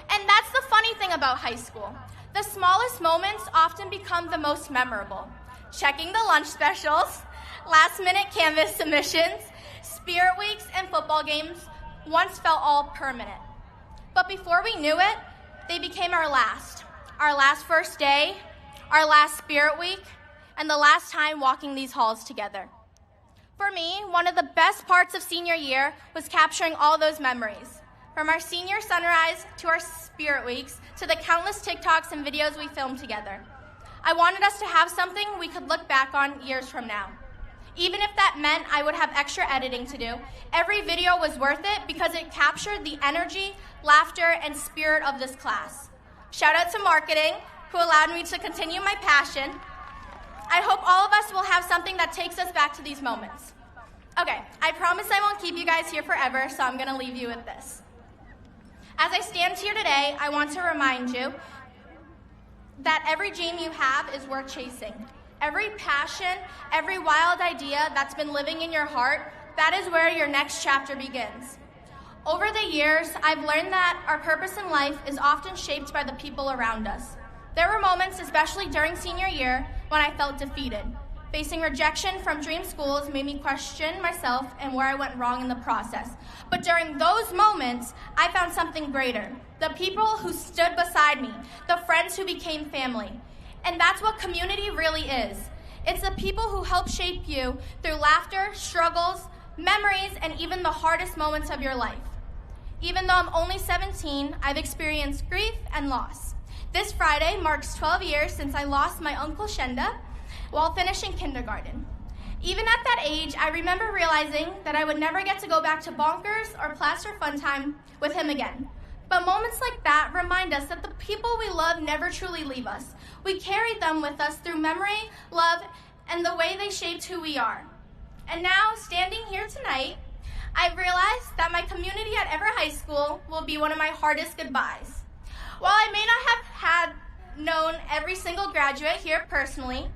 [SPEAKER 7] And that's the funny thing about high school. The smallest moments often become the most memorable. Checking the lunch specials, last-minute Canvas submissions, spirit weeks, and football games once felt all permanent. But before we knew it, they became our last first day, our last spirit week, and the last time walking these halls together. For me, one of the best parts of senior year was capturing all those memories. From our senior sunrise to our spirit weeks to the countless TikToks and videos we filmed together. I wanted us to have something we could look back on years from now. Even if that meant I would have extra editing to do, every video was worth it because it captured the energy, laughter, and spirit of this class. Shout out to marketing, who allowed me to continue my passion. I hope all of us will have something that takes us back to these moments. Okay, I promise I won't keep you guys here forever, so I'm gonna leave you with this. As I stand here today, I want to remind you that every dream you have is worth chasing. Every passion, every wild idea that's been living in your heart, that is where your next chapter begins. Over the years, I've learned that our purpose in life is often shaped by the people around us. There were moments, especially during senior year, when I felt defeated. Facing rejection from dream schools made me question myself and where I went wrong in the process. But during those moments, I found something greater. The people who stood beside me, the friends who became family. And that's what community really is. It's the people who help shape you through laughter, struggles, memories, and even the hardest moments of your life. Even though I'm only 17, I've experienced grief and loss. This Friday marks 12 years since I lost my Uncle Shenda while finishing kindergarten. Even at that age, I remember realizing that I would never get to go back to Bonkers or Plaster Fun Time with him again. But moments like that remind us that the people we love never truly leave us. We carried them with us through memory, love, and the way they shaped who we are. And now, standing here tonight, I've realized that my community at Everett High School will be one of my hardest goodbyes. While I may not have known every single graduate here personally,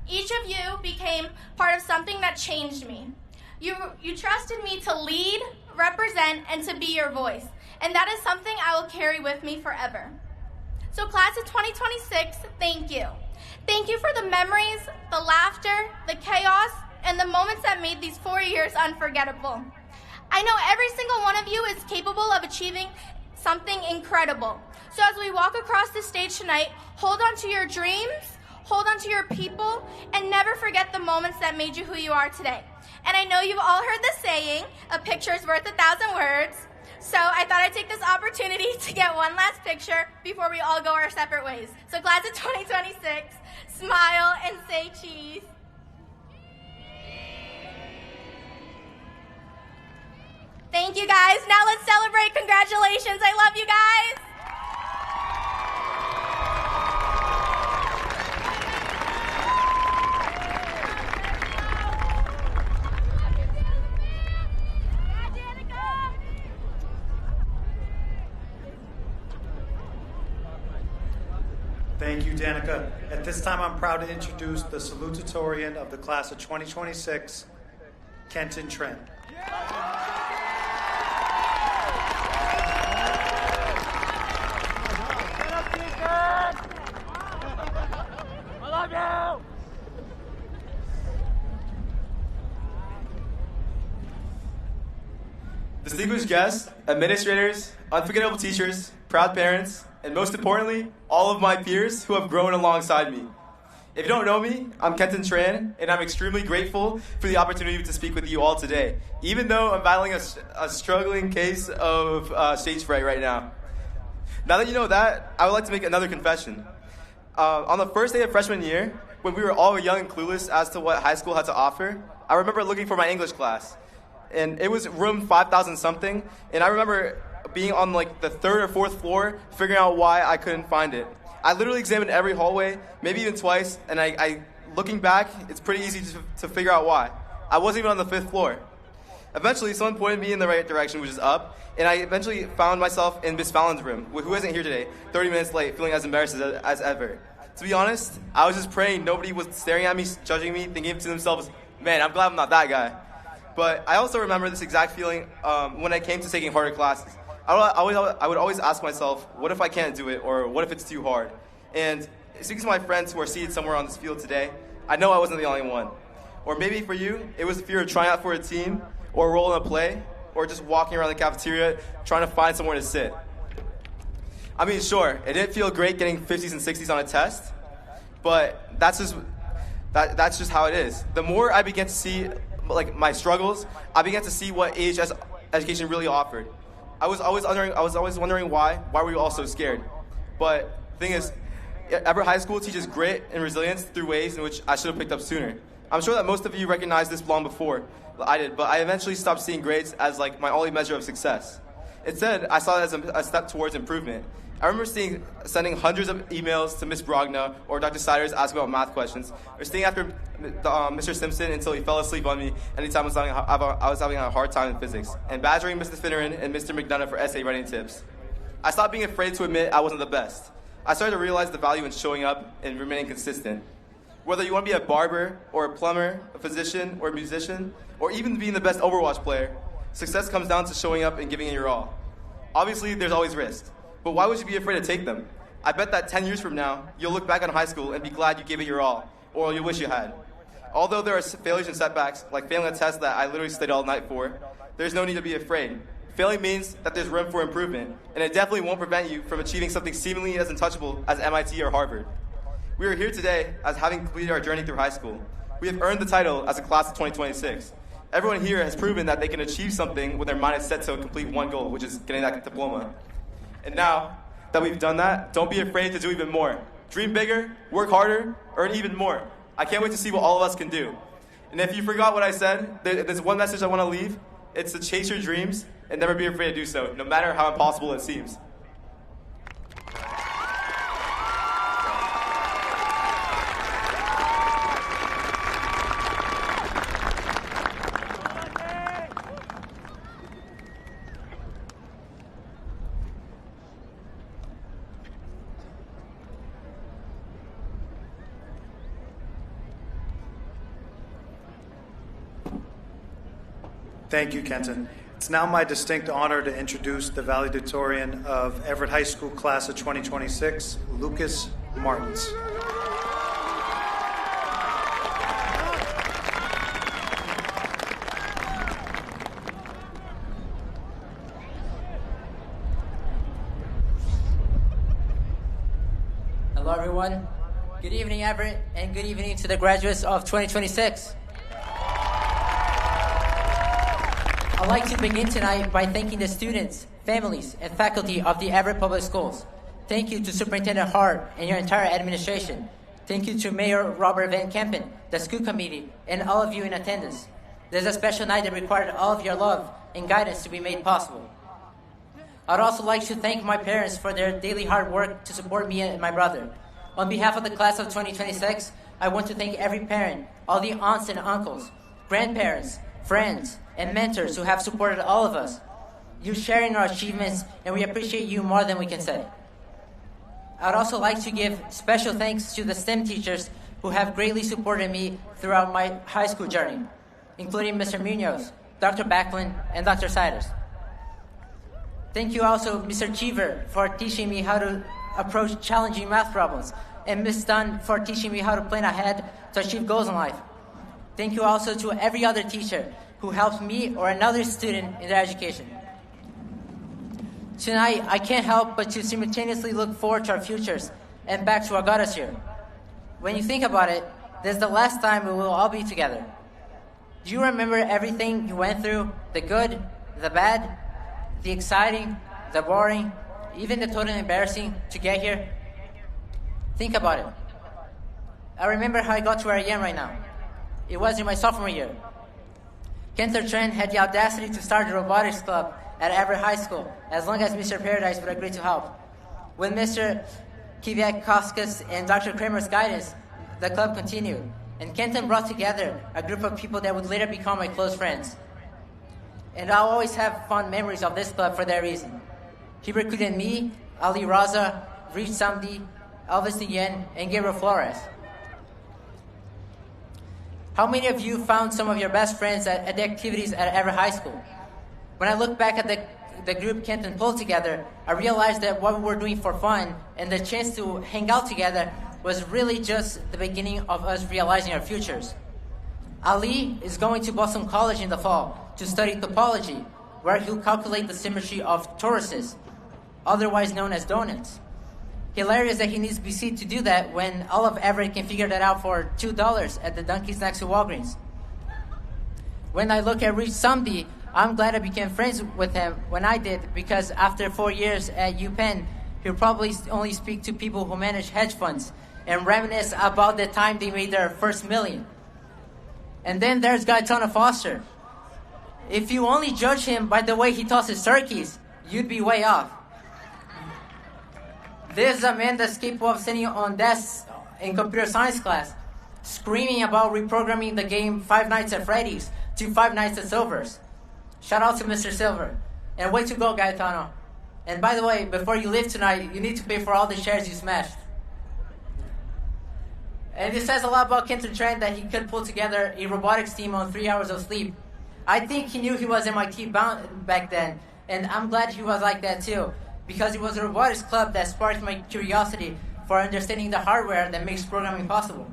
[SPEAKER 7] each of you became part of something that changed me. You trusted me to lead, represent, and to be your voice. And that is something I will carry with me forever. So class of 2026, thank you. Thank you for the memories, the laughter, the chaos, and the moments that made these 4 years unforgettable. I know every single one of you is capable of achieving something incredible. So as we walk across the stage tonight, hold on to your dreams, hold on to your people, and never forget the moments that made you who you are today. And I know you've all heard the saying, a picture is worth 1,000 words. So I thought I'd take this opportunity to get one last picture before we all go our separate ways. So class of 2026, smile and say cheese. Thank you guys. Now let's celebrate. Congratulations. I love you guys.
[SPEAKER 2] Thank you, Danica. At this time, I'm proud to introduce the salutatorian of the class of 2026, Kenton Trent.
[SPEAKER 8] Distinguished guests, administrators, unforgettable teachers, proud parents, and most importantly, all of my peers who have grown alongside me. If you don't know me, I'm Kenton Tran, and I'm extremely grateful for the opportunity to speak with you all today, even though I'm battling a struggling case of stage fright right now. Now that you know that, I would like to make another confession. On the first day of freshman year, when we were all young and clueless as to what high school had to offer, I remember looking for my English class. And it was room 5,000 something, and I remember being on like the third or fourth floor, figuring out why I couldn't find it. I literally examined every hallway, maybe even twice, and I looking back, it's pretty easy to figure out why. I wasn't even on the fifth floor. Eventually, someone pointed me in the right direction, which is up, and I eventually found myself in Miss Fallon's room, who isn't here today, 30 minutes late, feeling as embarrassed as ever. To be honest, I was just praying nobody was staring at me, judging me, thinking to themselves, man, I'm glad I'm not that guy. But I also remember this exact feeling when I came to taking harder classes. I would always ask myself, what if I can't do it, or what if it's too hard? And speaking to my friends who are seated somewhere on this field today, I know I wasn't the only one. Or maybe for you, it was the fear of trying out for a team, or a role in a play, or just walking around the cafeteria trying to find somewhere to sit. I mean, sure, it didn't feel great getting 50s and 60s on a test, but that's just how it is. The more I began to see my struggles, I began to see what EHS education really offered. I was always wondering why were we all so scared? But the thing is, Everett High School teaches grit and resilience through ways in which I should have picked up sooner. I'm sure that most of you recognized this long before I did, but I eventually stopped seeing grades as my only measure of success. Instead, I saw it as a step towards improvement. I remember sending hundreds of emails to Miss Brogna or Dr. Siders asking about math questions, or staying after Mr. Simpson until he fell asleep on me anytime I was having a hard time in physics, and badgering Mr. Finneran and Mr. McDonough for essay writing tips. I stopped being afraid to admit I wasn't the best. I started to realize the value in showing up and remaining consistent. Whether you want to be a barber, or a plumber, a physician, or a musician, or even being the best Overwatch player, success comes down to showing up and giving it your all. Obviously, there's always risks, but why would you be afraid to take them? I bet that 10 years from now, you'll look back on high school and be glad you gave it your all, or you wish you had. Although there are failures and setbacks, like failing a test that I literally stayed all night for, there's no need to be afraid. Failing means that there's room for improvement, and it definitely won't prevent you from achieving something seemingly as untouchable as MIT or Harvard. We are here today as having completed our journey through high school. We have earned the title as a class of 2026. Everyone here has proven that they can achieve something when their mind is set to complete one goal, which is getting that diploma. And now that we've done that, don't be afraid to do even more. Dream bigger, work harder, earn even more. I can't wait to see what all of us can do. And if you forgot what I said, there's one message I want to leave. It's to chase your dreams and never be afraid to do so, no matter how impossible it seems.
[SPEAKER 2] Thank you, Kenton. It's now my distinct honor to introduce the valedictorian of Everett High School class of 2026, Lucas Martins.
[SPEAKER 9] Hello, everyone. Good evening, Everett, and good evening to the graduates of 2026. I'd like to begin tonight by thanking the students, families, and faculty of the Everett Public Schools. Thank you to Superintendent Hart and your entire administration. Thank you to Mayor Robert Van Kempen, the school committee, and all of you in attendance. This is a special night that required all of your love and guidance to be made possible. I'd also like to thank my parents for their daily hard work to support me and my brother. On behalf of the class of 2026, I want to thank every parent, all the aunts and uncles, grandparents, friends, and mentors who have supported all of us. You sharing our achievements, and we appreciate you more than we can say. I'd also like to give special thanks to the STEM teachers who have greatly supported me throughout my high school journey, including Mr. Munoz, Dr. Backlund, and Dr. Siders. Thank you also, Mr. Cheever, for teaching me how to approach challenging math problems, and Ms. Dunn for teaching me how to plan ahead to achieve goals in life. Thank you also to every other teacher who helped me or another student in their education. Tonight, I can't help but to simultaneously look forward to our futures and back to what got us here. When you think about it, this is the last time we will all be together. Do you remember everything you went through? The good, the bad, the exciting, the boring, even the totally embarrassing to get here? Think about it. I remember how I got to where I am right now. It was in my sophomore year. Kenton Trent had the audacity to start the robotics club at Everett High School, as long as Mr. Paradise would agree to help. With Mr. Kiviak-Koskas and Dr. Kramer's guidance, the club continued, and Kenton brought together a group of people that would later become my close friends. And I'll always have fond memories of this club for that reason. He recruited me, Ali Raza, Rich Samdi, Elvis Nguyen, and Gabriel Flores. How many of you found some of your best friends at the activities at Everett High School? When I look back at the group Kenton pulled together, I realized that what we were doing for fun and the chance to hang out together was really just the beginning of us realizing our futures. Ali is going to Boston College in the fall to study topology, where he'll calculate the symmetry of toruses, otherwise known as donuts. Hilarious that he needs BC to do that when all of Everett can figure that out for $2 at the Dunkies next to Walgreens. When I look at Rich Samdi, I'm glad I became friends with him when I did, because after 4 years at UPenn, he'll probably only speak to people who manage hedge funds and reminisce about the time they made their first million. And then there's Gaetano Foster. If you only judge him by the way he tosses turkeys, you'd be way off. This is a man that's capable of sitting on desks in computer science class, screaming about reprogramming the game Five Nights at Freddy's to Five Nights at Silver's. Shout out to Mr. Silver. And way to go, Gaetano. And by the way, before you leave tonight, you need to pay for all the chairs you smashed. And it says a lot about Kenton Trent that he could pull together a robotics team on 3 hours of sleep. I think he knew he was MIT bound back then, and I'm glad he was like that too, because it was a robotics club that sparked my curiosity for understanding the hardware that makes programming possible.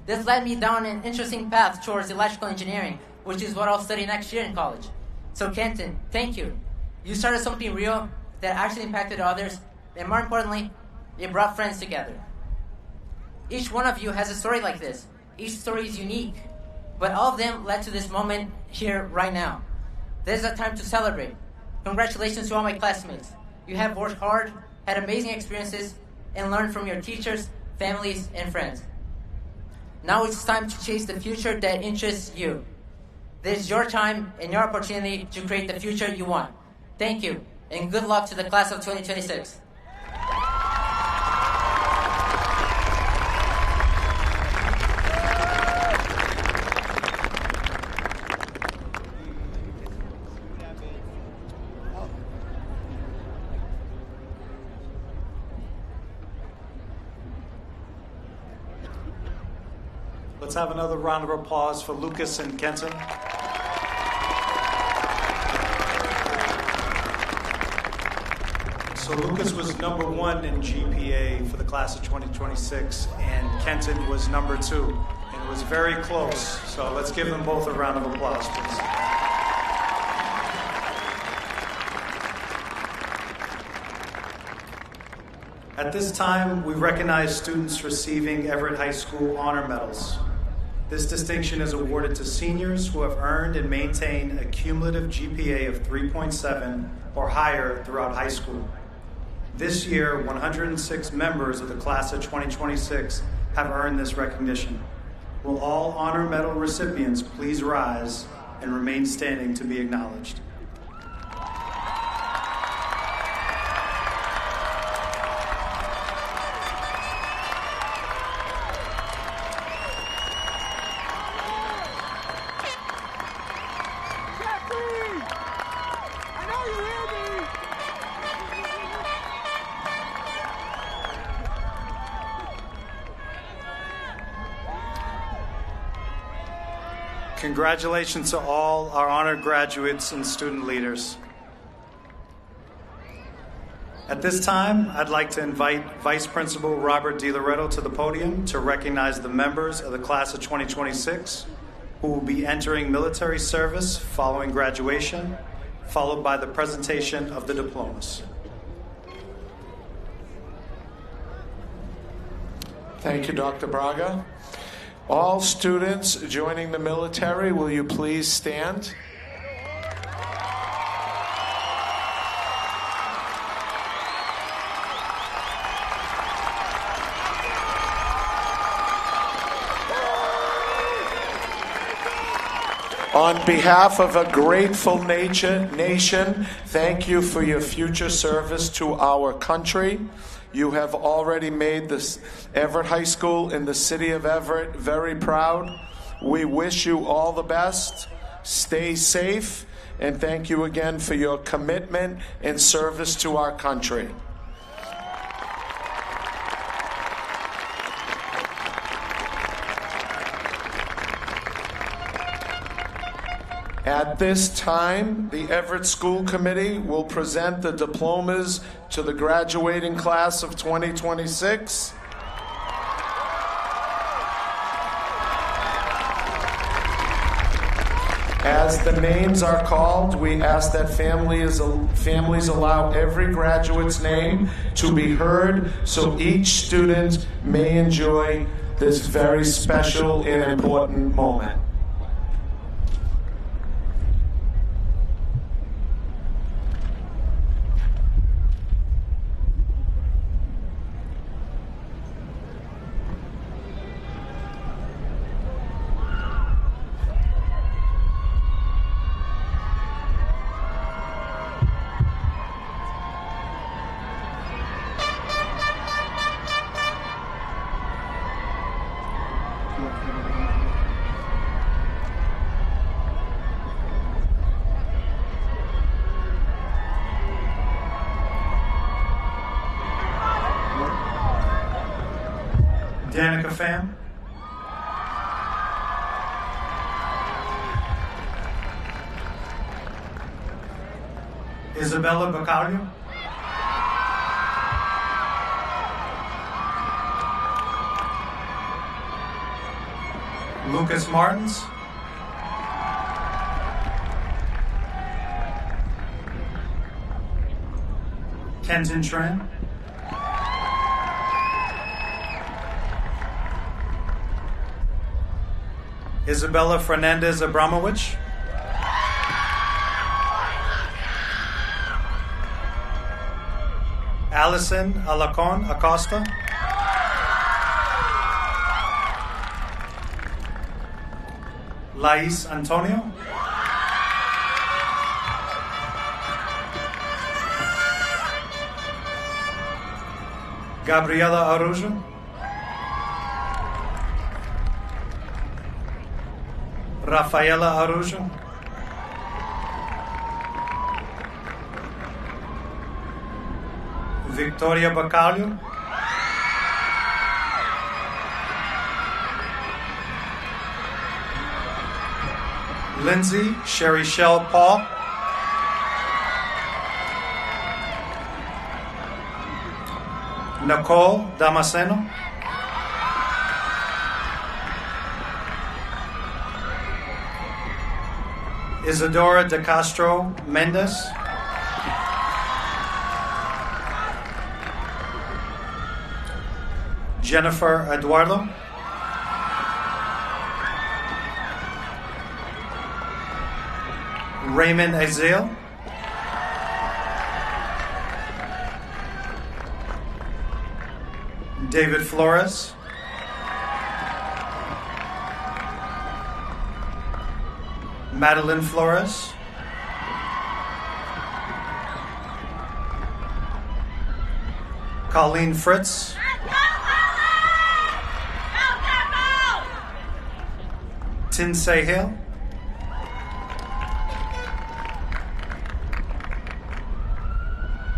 [SPEAKER 9] This led me down an interesting path towards electrical engineering, which is what I'll study next year in college. So Kenton, thank you. You started something real that actually impacted others, and more importantly, it brought friends together. Each one of you has a story like this. Each story is unique, but all of them led to this moment here right now. This is a time to celebrate. Congratulations to all my classmates. You have worked hard, had amazing experiences, and learned from your teachers, families, and friends. Now it's time to chase the future that interests you. This is your time and your opportunity to create the future you want. Thank you, and good luck to the class of 2026.
[SPEAKER 2] Let's have another round of applause for Lucas and Kenton. So Lucas was number 1 in GPA for the class of 2026, and Kenton was number 2. And it was very close. So let's give them both a round of applause, please. At this time, we recognize students receiving Everett High School honor medals. This distinction is awarded to seniors who have earned and maintained a cumulative GPA of 3.7 or higher throughout high school. This year, 106 members of the class of 2026 have earned this recognition. Will all honor medal recipients please rise and remain standing to be acknowledged? Congratulations to all our honored graduates and student leaders. At this time, I'd like to invite Vice Principal Robert DiLoretto to the podium to recognize the members of the class of 2026 who will be entering military service following graduation, followed by the presentation of the diplomas.
[SPEAKER 1] Thank you, Dr. Braga. All students joining the military, will you please stand? On behalf of a grateful nation, thank you for your future service to our country. You have already made this Everett High School in the city of Everett very proud. We wish you all the best. Stay safe, and thank you again for your commitment and service to our country. At this time, the Everett School Committee will present the diplomas to the graduating class of 2026. As the names are called, we ask that families allow every graduate's name to be heard so each student may enjoy this very special and important moment.
[SPEAKER 2] Danica Pham, Isabella Bacalio, Lucas Martins, Kenton Tran, Isabella Fernandez Abramowicz, Allison Alacon Acosta, Lais Antonio, Gabriela Arujo, Rafaela Arujo, Victoria Bacalio, Lindsay Sherry Shell Paul, Nicole Damasceno, Isadora de Castro Mendez, Jennifer Eduardo, Raymond Azale, David Flores, Madeline Flores, Colleen Fritz, Tinsay Hill,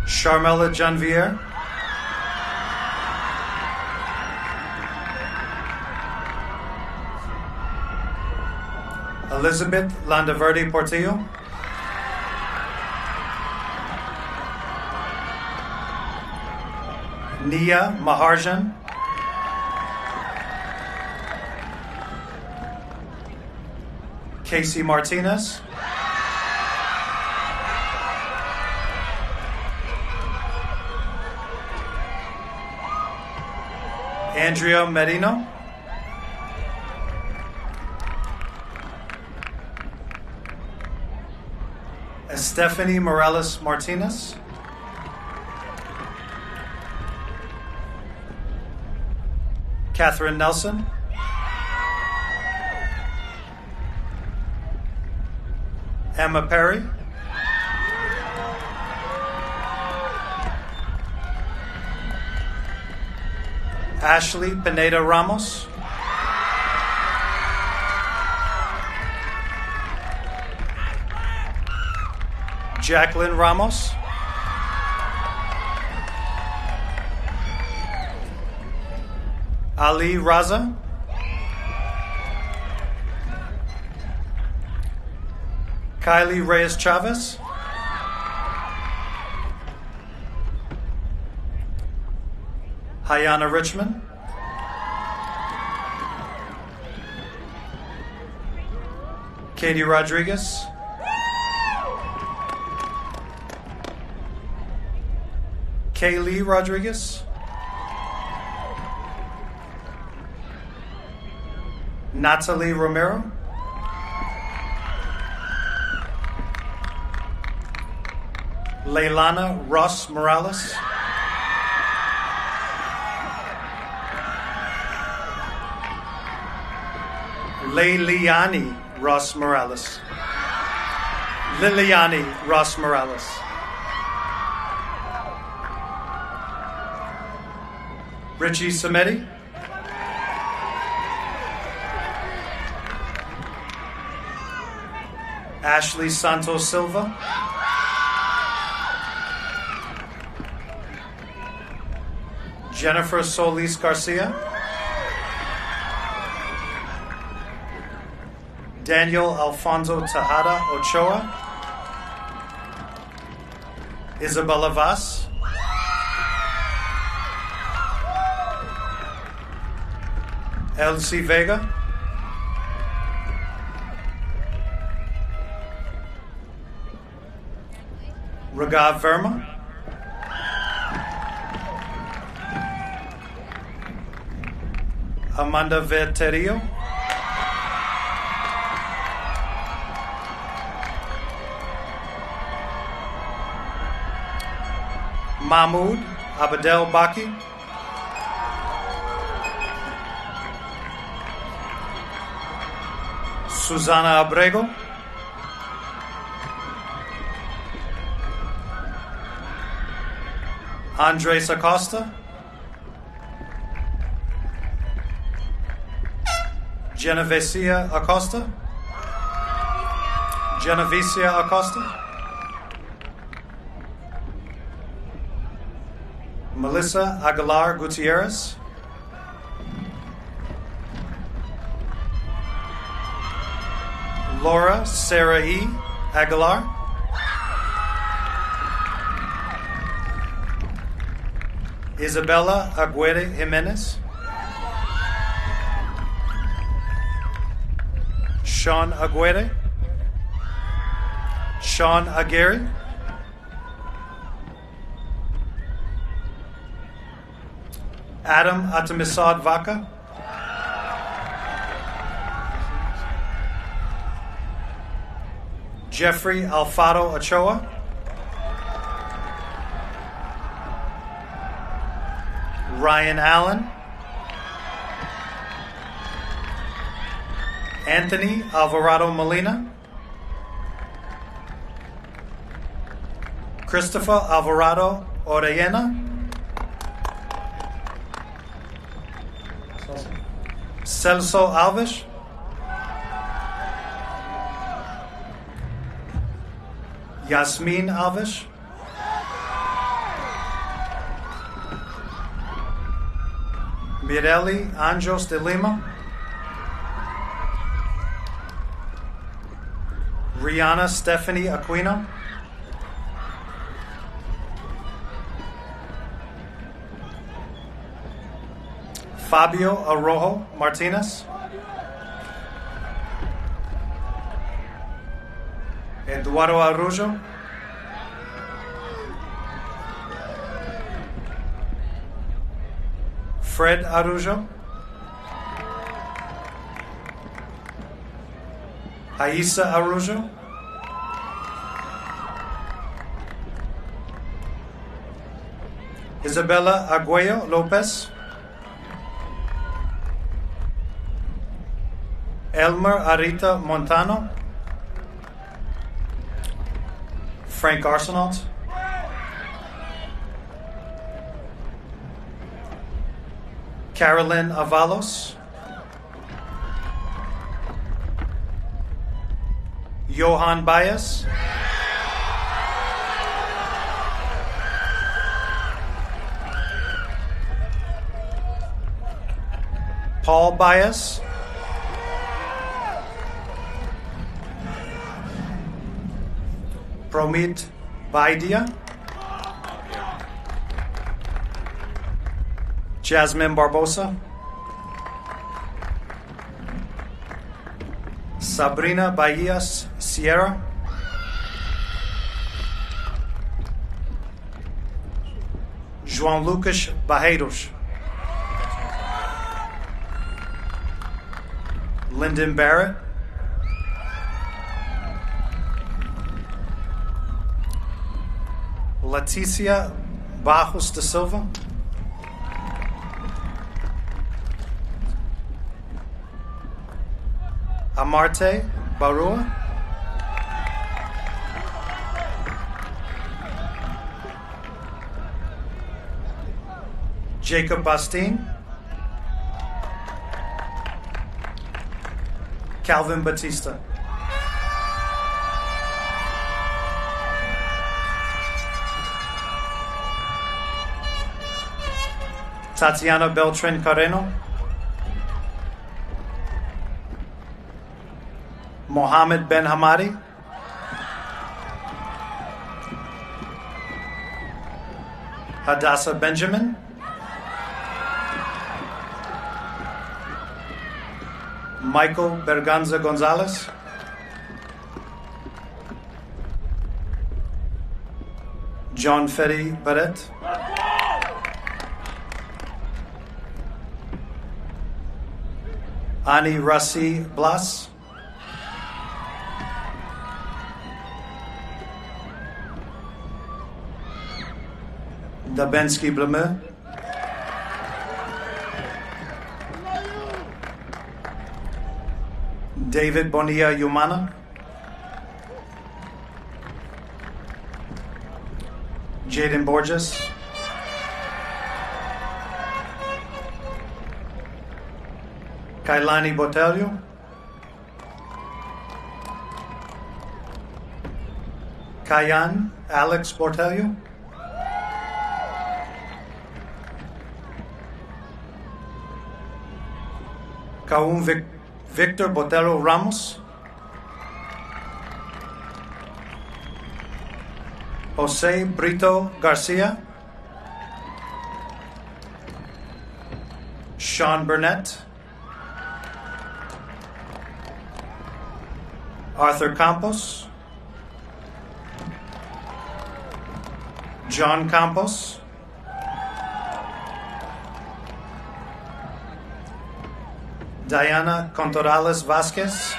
[SPEAKER 2] Charmella Janvier, Elizabeth Landaverde Portillo, Nia Maharjan, Casey Martinez, Andrea Merino, Stephanie Morales Martinez, Catherine Nelson, Emma Perry, Ashley Pineda Ramos, Jacqueline Ramos, Ali Raza, Kylie Reyes Chavez, Hayana Richmond, Katie Rodriguez, Kaylee Rodriguez, Natalie Romero, Leilana Ross Morales, Liliani Ross Morales, Liliani Ross Morales, Richie Samedi, Ashley Santos Silva, Jennifer Solis Garcia, Daniel Alfonso Tejada Ochoa, Isabella Vaz, Elsie Vega, Raghav Verma, Amanda Veterio, Mahmoud Abdel Baki, Susana Abrego, Andres Acosta, Genevicia Acosta, Melissa Aguilar Gutierrez, Laura Sarah E. Aguilar, Isabella Aguirre Jimenez, Sean Aguirre, Adam Atamisad Vaca, Jeffrey Alfaro Ochoa, Ryan Allen, Anthony Alvarado Molina, Christopher Alvarado Orellana, Celso Alves, Yasmin Alves, Mireli Anjos de Lima, Rihanna Stephanie Aquino, Fabio Arrojo Martinez, Eduardo Arroyo, Fred Arroyo, Aisa Arroyo, Isabella Arguello Lopez, Elmer Arita Montano, Frank Arsenault, Carolyn Avalos, Johan Baez, Paul Baez, Promit Baidia, Jasmine Barbosa, Sabrina Bahias Sierra, João Lucas Barreiros, Lyndon Barrett, Leticia Barros da Silva, Amarte Barua, Jacob Bastin, Calvin Batista, Tatiana Beltran Carreno, Mohammed Ben Hamadi, Hadassah Benjamin, Michael Berganza Gonzalez, John Ferry Barrett, Ani Rassi Blas, Dabensky Blemeur, David Bonilla Yumana, Jaden Borges, Kailani Botelho, Kayan Alex Botelho, Kaum Victor Botelho Ramos, Jose Brito Garcia, Sean Burnett, Arthur Campos, John Campos, Diana Contorales Vasquez,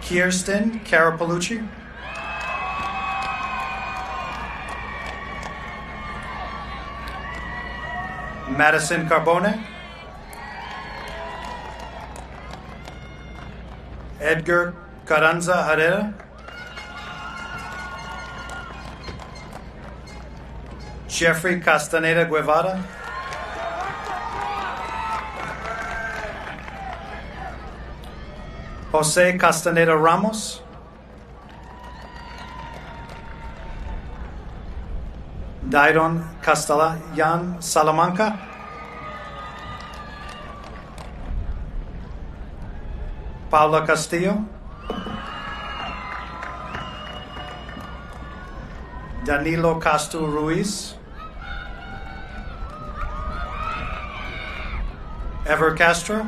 [SPEAKER 2] Kirsten Carapalucci, Madison Carbone, Edgar Carranza Herrera, Jeffrey Castaneda Guevara, Jose Castaneda Ramos, Daidon Castellayan Salamanca, Paula Castillo, Danilo Castro Ruiz, Ever Castro,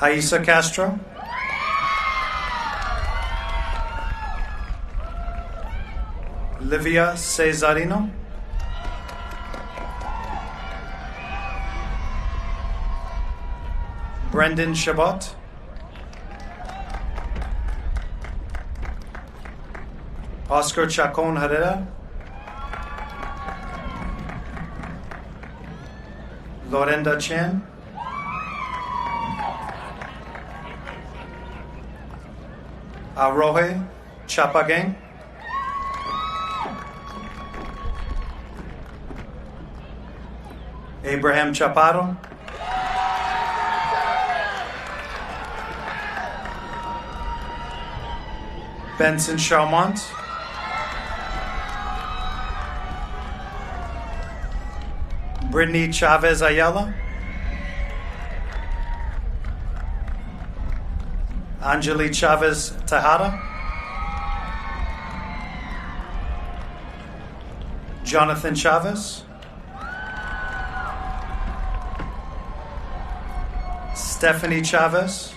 [SPEAKER 2] Aisa Castro, Livia Cesarino, Brendan Chabot, Oscar Chacon Herrera, Lorenda Chen, Aroje Chapagang, Abraham Chaparro, Benson Charmont, Brittany Chavez Ayala, Anjali Chavez Tejada, Jonathan Chavez, Stephanie Chavez,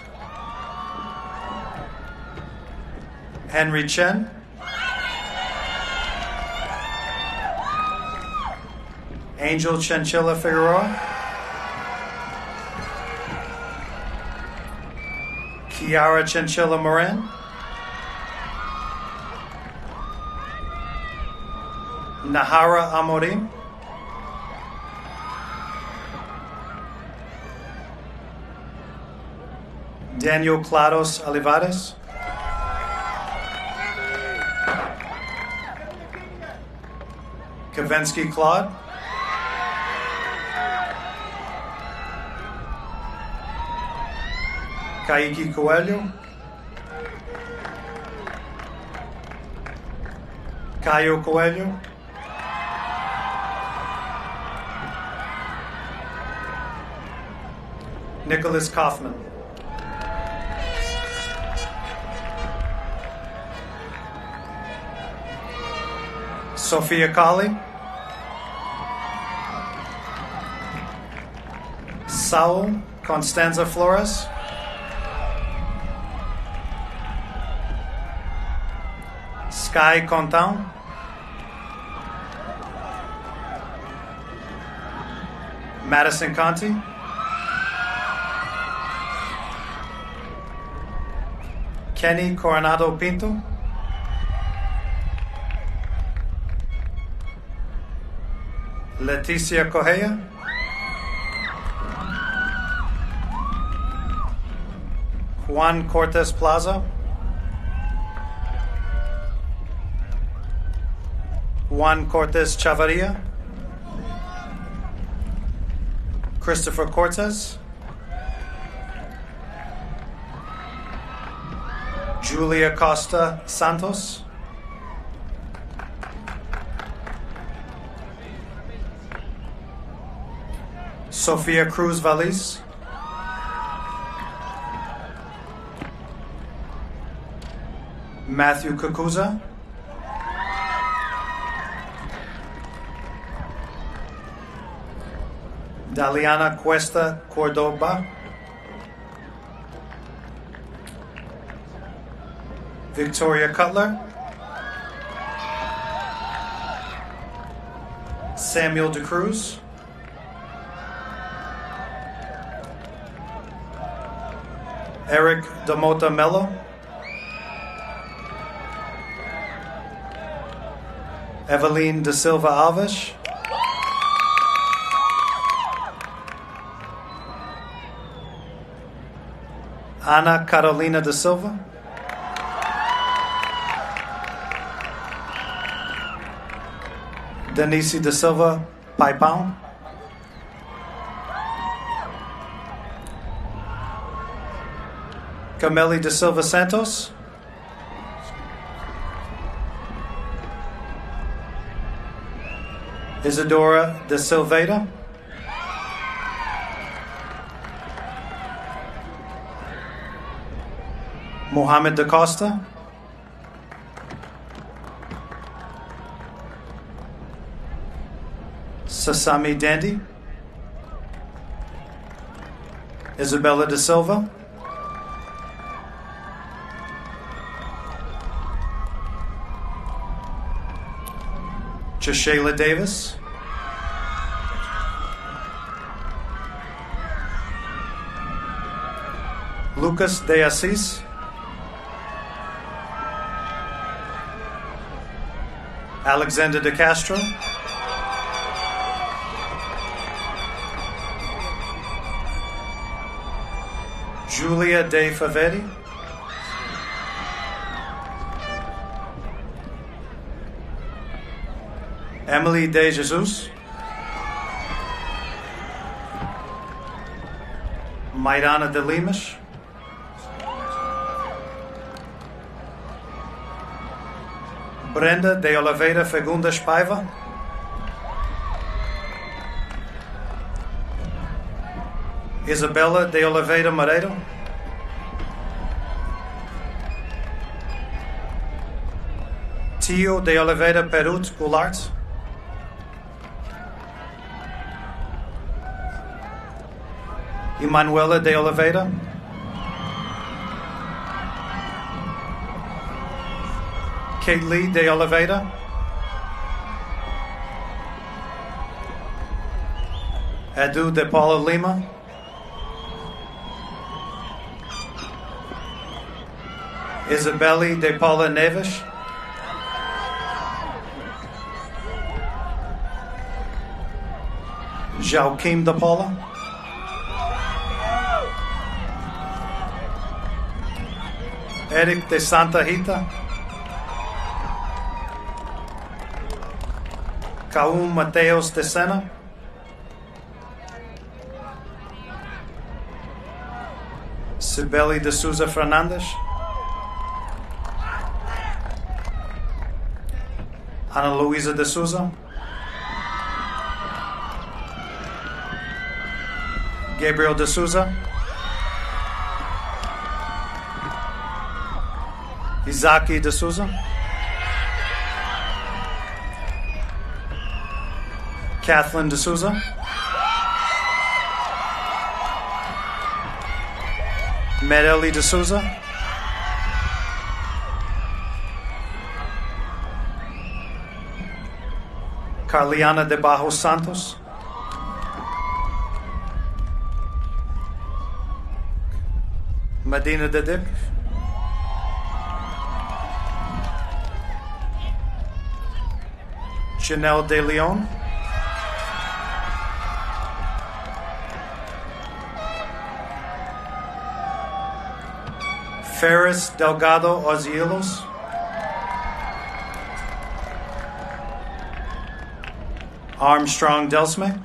[SPEAKER 2] Henry Chen, Angel Chinchilla Figueroa, Kiara Chinchilla Moran, Nahara Amorim, Daniel Clados Olivares, Kavensky Claude, Kaiki Coelho, Caio Coelho, Nicholas Kaufman, Sophia Colley, Saul Constanza Flores, Sky Contown, Madison Conti, Kenny Coronado Pinto, Leticia Correa, Juan Cortez Plaza, Juan Cortez Chavarria, Christopher Cortez, Julia Costa Santos, Sofia Cruz Vallis, Matthew Kakuza, Daliana Cuesta Cordoba, Victoria Cutler, Samuel DeCruz, Eric Damota Mello, Eveline Da Silva Alves, Ana Carolina Da Silva, Denise Da Silva Paipão, Cameli Da Silva Santos, Isadora Da Silveira, Mohamed Da Costa, Sasami Dandy, Isabella Da Silva, Jashayla Davis, Lucas De Assis, Alexander De Castro, Julia De Faveri, Emily De Jesus, Maidana De Limas, Brenda De Oliveira Fagundes Paiva, Isabella De Oliveira Mareiro, Tio De Oliveira Perut Goulart, Emanuela De Oliveira, Kate Lee De Oliveira, Edu De Paula Lima, Isabelle De Paula Neves, Joaquim De Paula, Eric De Santa Rita, Caum Mateos De Sena, Sibeli De Souza Fernandes, Ana Luisa de Souza, Gabriel de Souza, Izaki de Souza, Kathleen de Souza, Mereli de Souza, Carliana de Barros Santos, Medina de Dip, Janelle de Leon, Ferris Delgado Ozielos, Armstrong Delsme,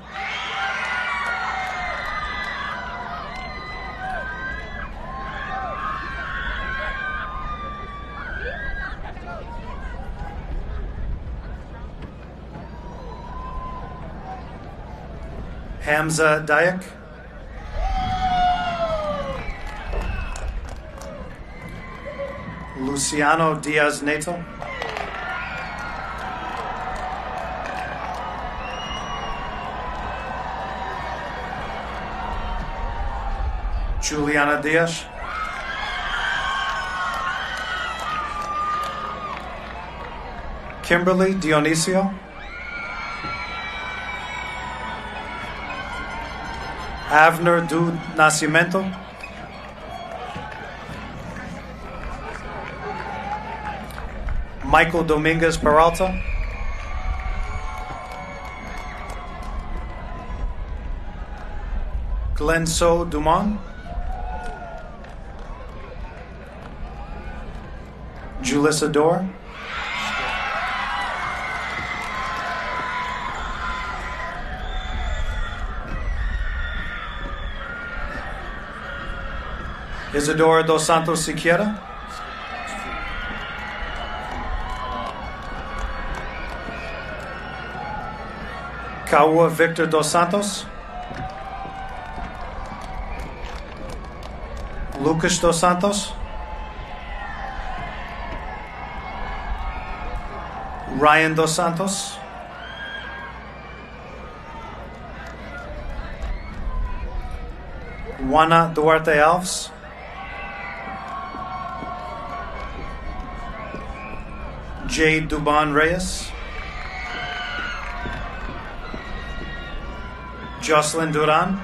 [SPEAKER 2] Hamza Dayak, Luciano Diaz Neto, Juliana Diaz, Kimberly Dionisio, Avner Du Nascimento, Michael Dominguez Peralta, Glenso Dumont, Julissa Dor, Isadora dos Santos Siqueira, Kaua Victor dos Santos, Lucas dos Santos, Ryan dos Santos, Juana Duarte Alves, Jade Duban Reyes, Jocelyn Duran,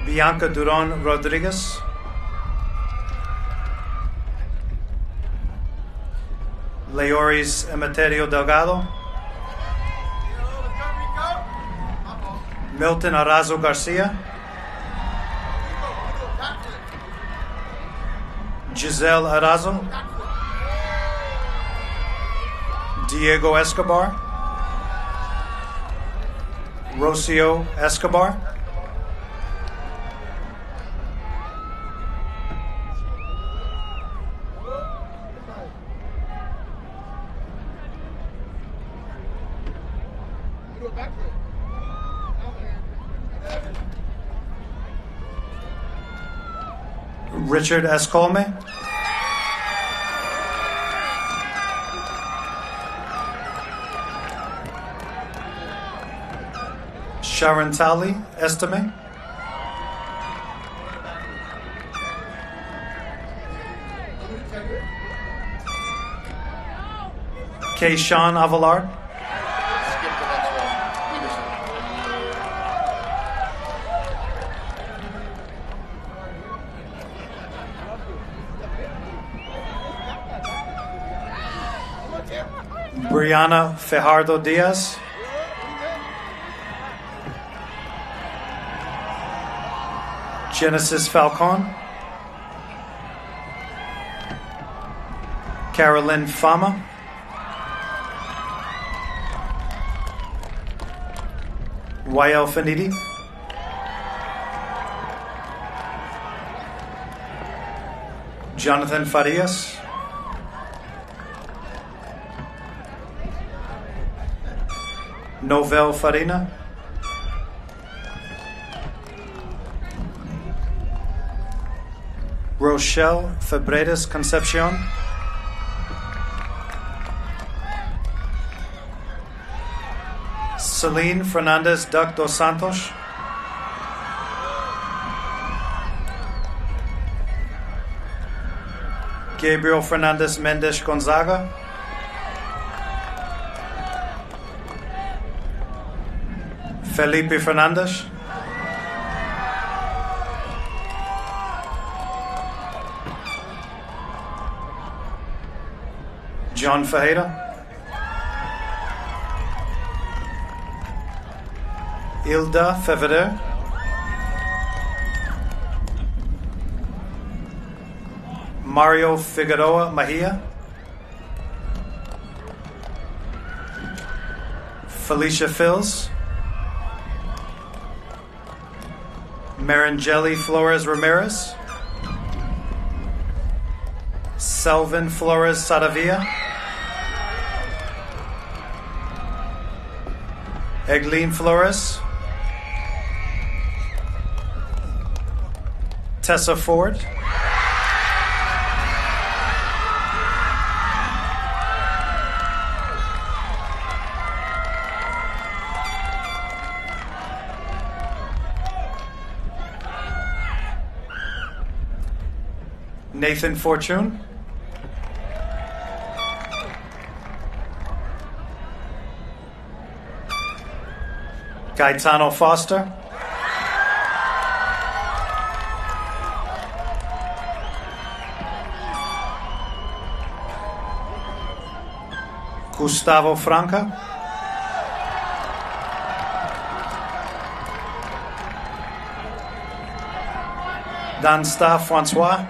[SPEAKER 2] Bianca Duran Rodriguez, Leoris Emeterio Delgado, Milton Arazo Garcia, Giselle Arazo, Diego Escobar, Rocio Escobar, Richard Escolme, Sharon Talley Estime, Kayshawn Avalard, Brianna Fajardo Diaz, Genesis Falcon, Carolyn Fama, YL Finidi, Jonathan Farias, Novel Farina, Rochelle Febredes Concepcion, Celine Fernandez Duck dos Santos, Gabriel Fernandez Mendes Gonzaga, Felipe Fernandez, John Fajeda, Hilda Feveder, Mario Figueroa Mahia, Felicia Fils, Marangeli Flores Ramirez, Selvin Flores Sadavia, Egleen Flores, Tessa Ford, Nathan Fortune, Gaetano Foster, Gustavo Franca, Dansta Francois,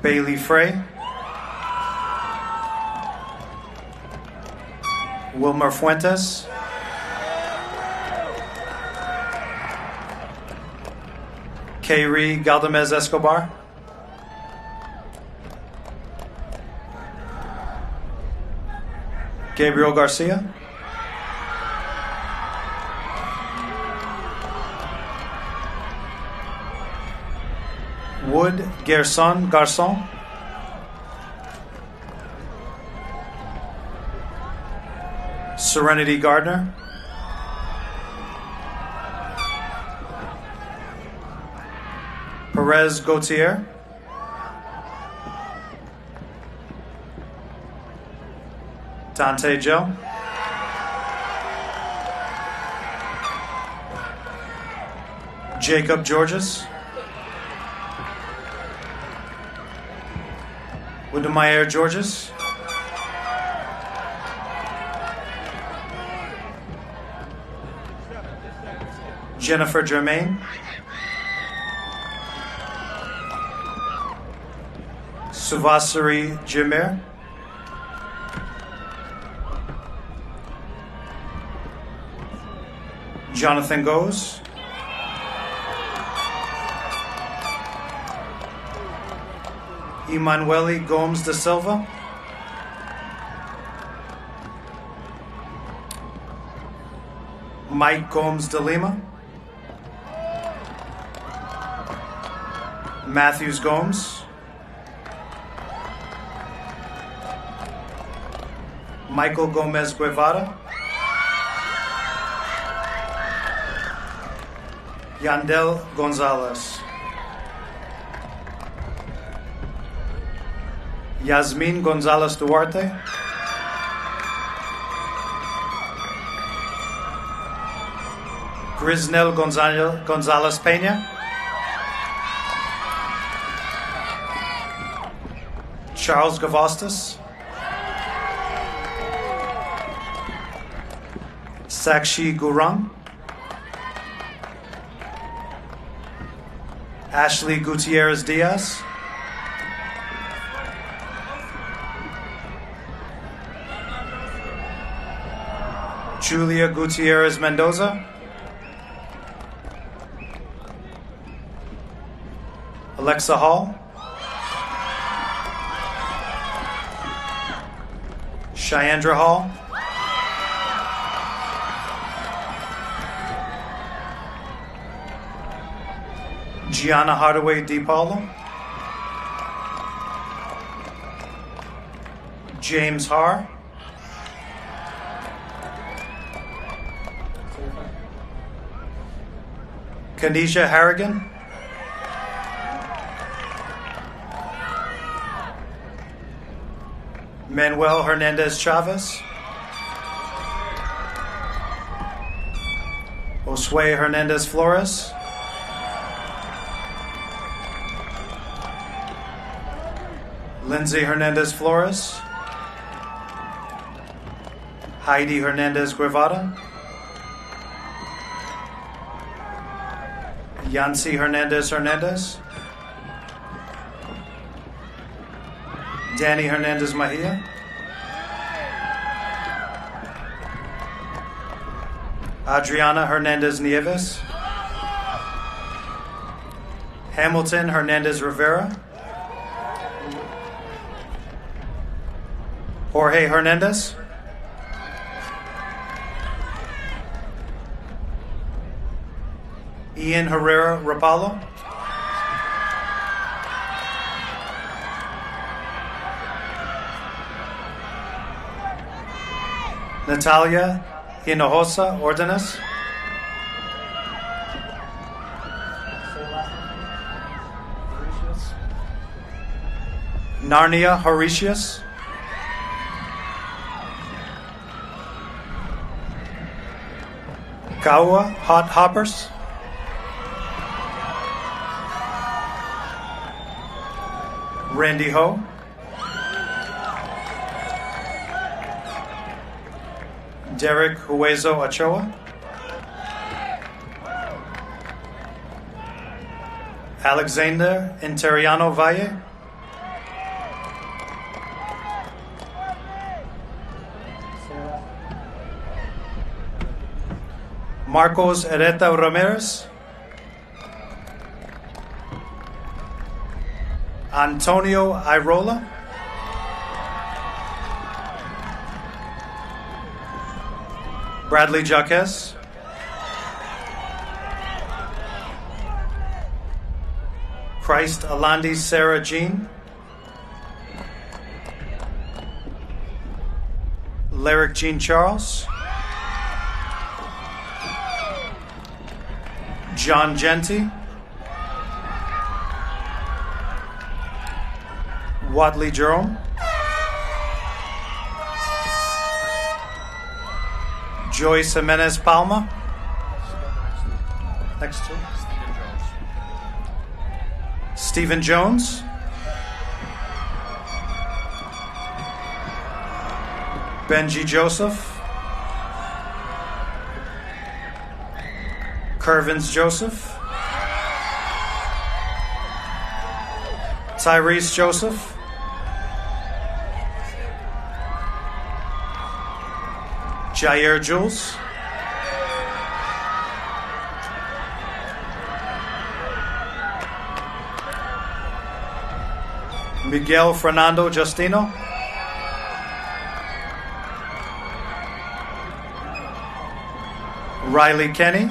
[SPEAKER 2] Bailey Frey, Wilmer Fuentes, Kayri Galdamez Escobar, Gabriel Garcia, Wood Garçon, Serenity Gardner, Perez Gautier, Dante Joe, Jacob Georges, Widemeyer Georges, Jennifer Germain, Suvasari Jimir, Jonathan Goes, Emanuele Gomes da Silva, Mike Gomes de Lima, Matthews Gomes, Michael Gomez Guevara, Yandel Gonzalez, Yasmin Gonzalez Duarte, Grisnel Gonzalez Peña, Charles Gavostas, Sakshi Gurung, Ashley Gutierrez Diaz, Julia Gutierrez Mendoza, Alexa Hall, Cheandra Hall, Gianna Hardaway DiPaolo, James Har, Kanisha Harrigan, Manuel Hernandez Chavez, Josue Hernandez Flores, Lindsay Hernandez Flores, Heidi Hernandez Guevara, Yancy Hernandez Hernandez, Danny Hernandez Mahia, Adriana Hernandez Nieves, Hamilton Hernandez Rivera, Jorge Hernandez, Ian Herrera Rapallo, Natalia Hinojosa Ordenes, Narnia Horatius, Kaua Hot Hoppers, Randy Ho, Derek Huezo Ochoa, Alexander Interiano Valle, Marcos Ereta Ramirez, Antonio Irola, Bradley Jaques, Christ Alandi Sarah Jean, Lyric Jean Charles, John Genty, Wadley Jerome, Joyce Jimenez Palma, next to Stephen Jones, Benji Joseph, Curvins Joseph, Tyrese Joseph, Jair Jules, Miguel Fernando Justino, Riley Kenny,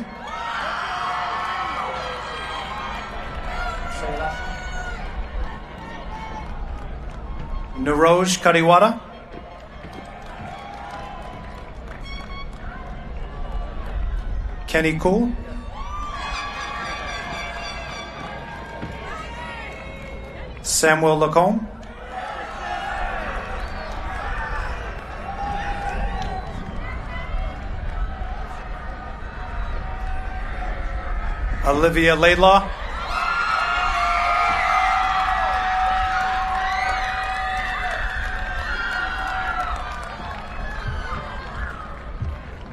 [SPEAKER 2] Niroj Kariwada, Kenny Cool, Samuel Lacombe, Olivia Laidlaw,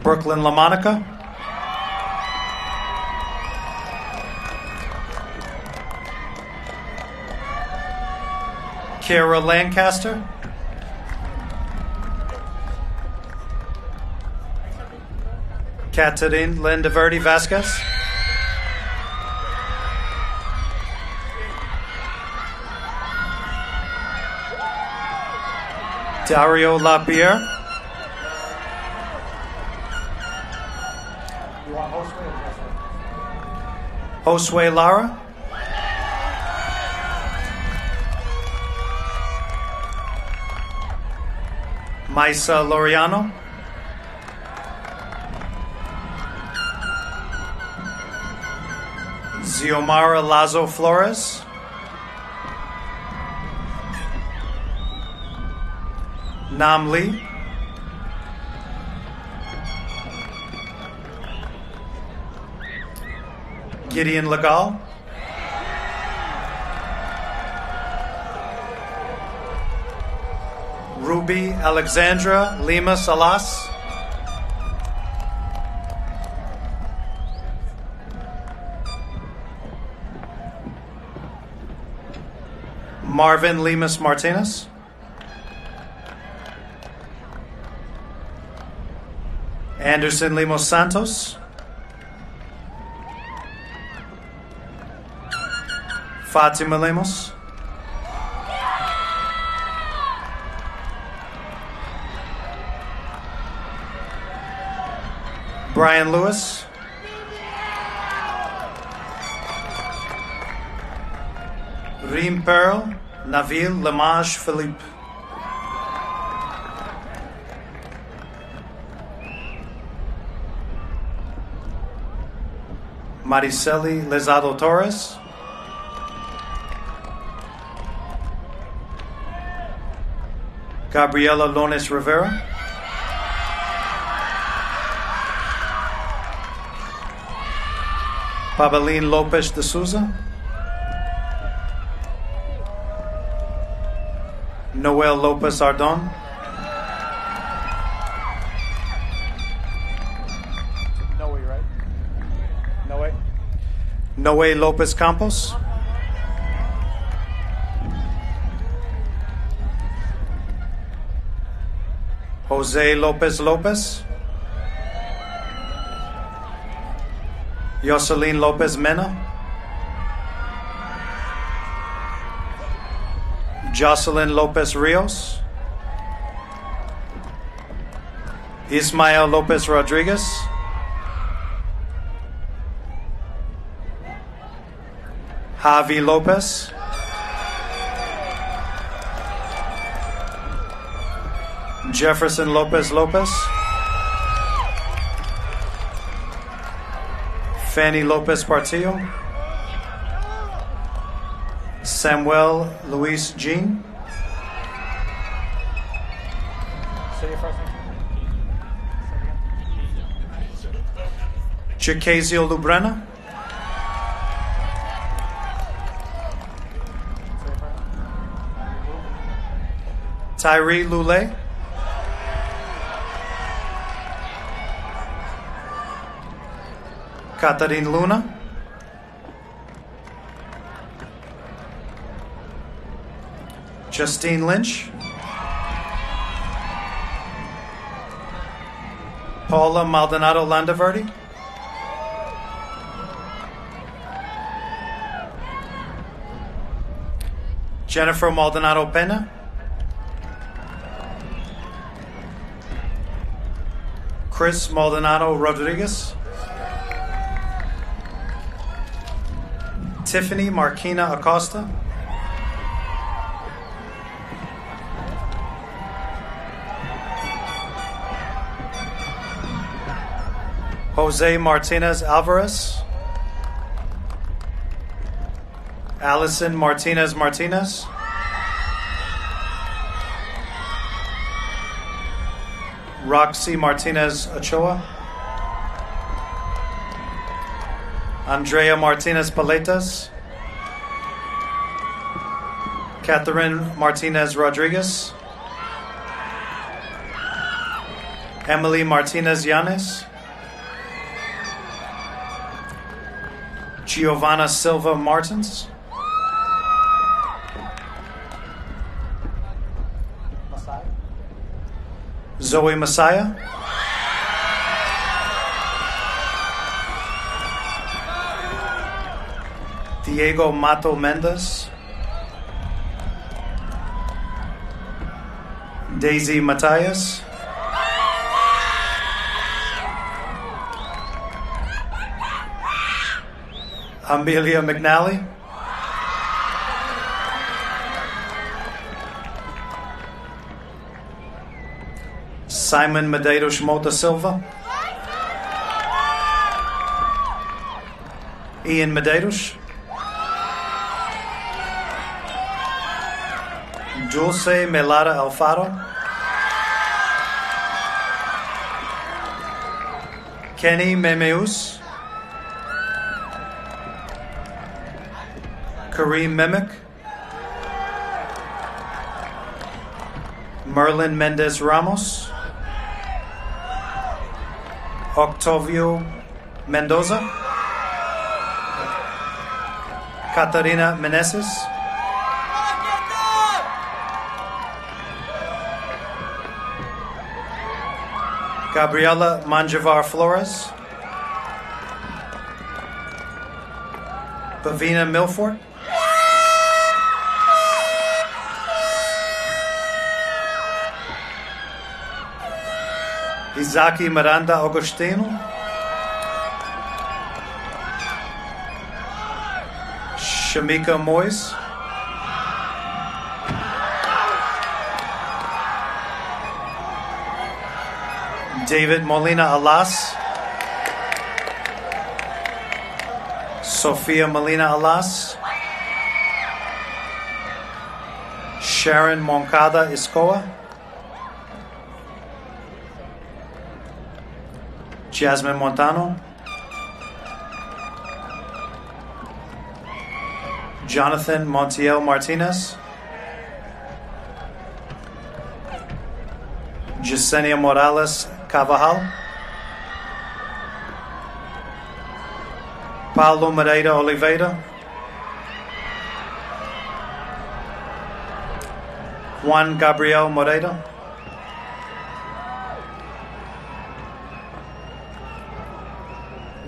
[SPEAKER 2] Brooklyn LaMonica, Kara Lancaster, Catherine Lindeverdi Vasquez, Dario Lapierre. Josue Lara. Maisa Loriano. Xiomara Lazo Flores. Nam Lee. Gideon Legal. Ruby Alexandra Lima Salas. Marvin Lemus Martinez. Anderson Limos Santos. Fatima Lemos. Brian Lewis. Reem Pearl. Nabil Lamage Philippe. Mariceli Lezado Torres. Gabriela Lones Rivera. Pabeline Lopez de Souza. Noel Lopez Ardon. Noe Lopez Campos. Jose Lopez Lopez. Jocelyn Lopez Mena. Jocelyn Lopez Rios. Ismael Lopez Rodriguez. Javi Lopez. Jefferson Lopez Lopez. Fanny Lopez Portillo. Samuel Luis Jean. Say your first name. Chicasio Lubrena. Tyree Lule. Catherine Luna. Justine Lynch. Paula Maldonado Landaverdi. Jennifer Maldonado Pena. Chris Maldonado Rodriguez. Tiffany Marquina Acosta. Jose Martinez Alvarez. Allison Martinez Martinez. Roxy Martinez Ochoa. Andrea Martinez Paletas. Catherine Martinez Rodriguez. Emily Martinez Yanes. Giovanna Silva Martins. Zoe Messiah. Diego Mato Mendez. Daisy Matthias, Amelia McNally, Simon Medeiros Mota Silva, Ian Medeiros, Dulce Melara Alfaro, Kenny Memeus, Kareem Memick, Merlin Mendez Ramos, Octavio Mendoza, Catarina Meneses, Gabriela Manjavar Flores, Bavina Milford, Izaki Miranda Agostino, Shamika Moyes, David Molina Alas, Sofia Molina Alas, Sharon Moncada Iscoa, Jasmine Montano, Jonathan Montiel Martinez, Yesenia Morales Carvajal, Paulo Moreira Oliveira, Juan Gabriel Moreira,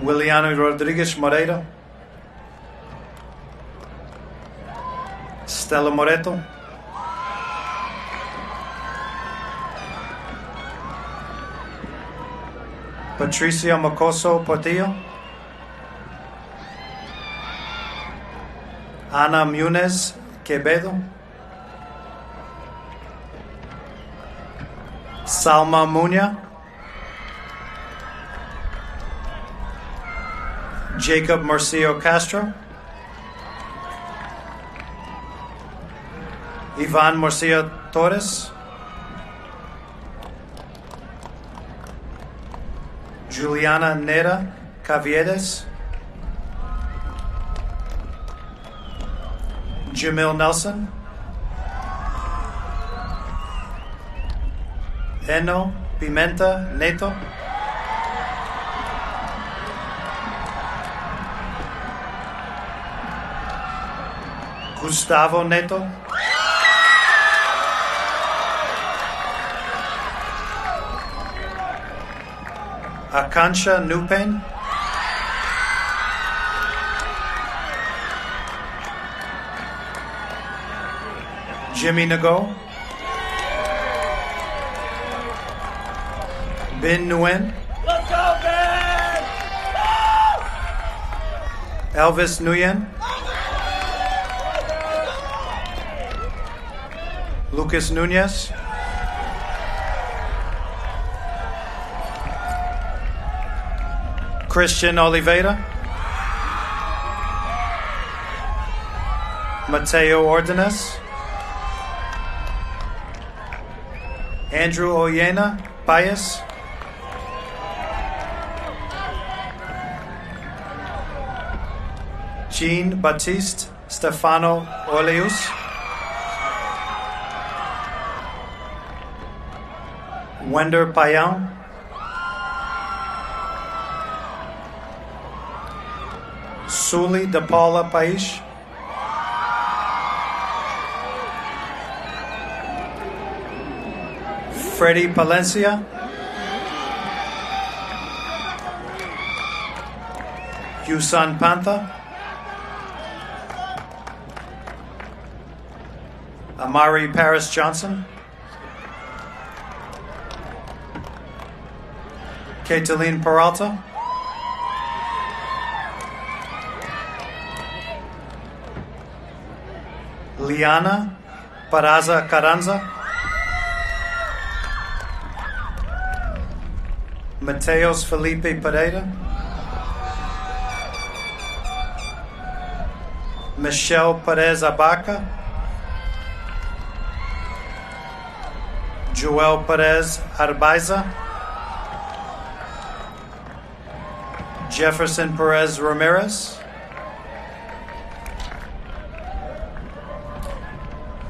[SPEAKER 2] Williano Rodriguez Moreira, Stella Moreto, Patricia Mocoso Portillo, Ana Munez Quevedo, Salma Munya, Jacob Murcio Castro, Ivan Murcia Torres, Juliana Nera Caviedes, Jamil Nelson, Eno Pimenta Neto, Gustavo Neto, Akansha Nupen, Jimmy Nago, Bin Nguyen,
[SPEAKER 10] Let's go, Ben!
[SPEAKER 2] Elvis Nguyen, Lucas Nunez, Christian Oliveira, Mateo Ordenes, Andrew Oyena Pius, Jean Baptiste Stefano Oleus, Wender Payan, Suli De Paula Paish, Freddie Palencia, Yusan Pantha, Amari Paris Johnson, Cataline Peralta, Liana Paraza Carranza, Mateos Felipe Pereira, Michelle Perez Abaca, Joel Perez Arbaiza, Jefferson Perez Ramirez,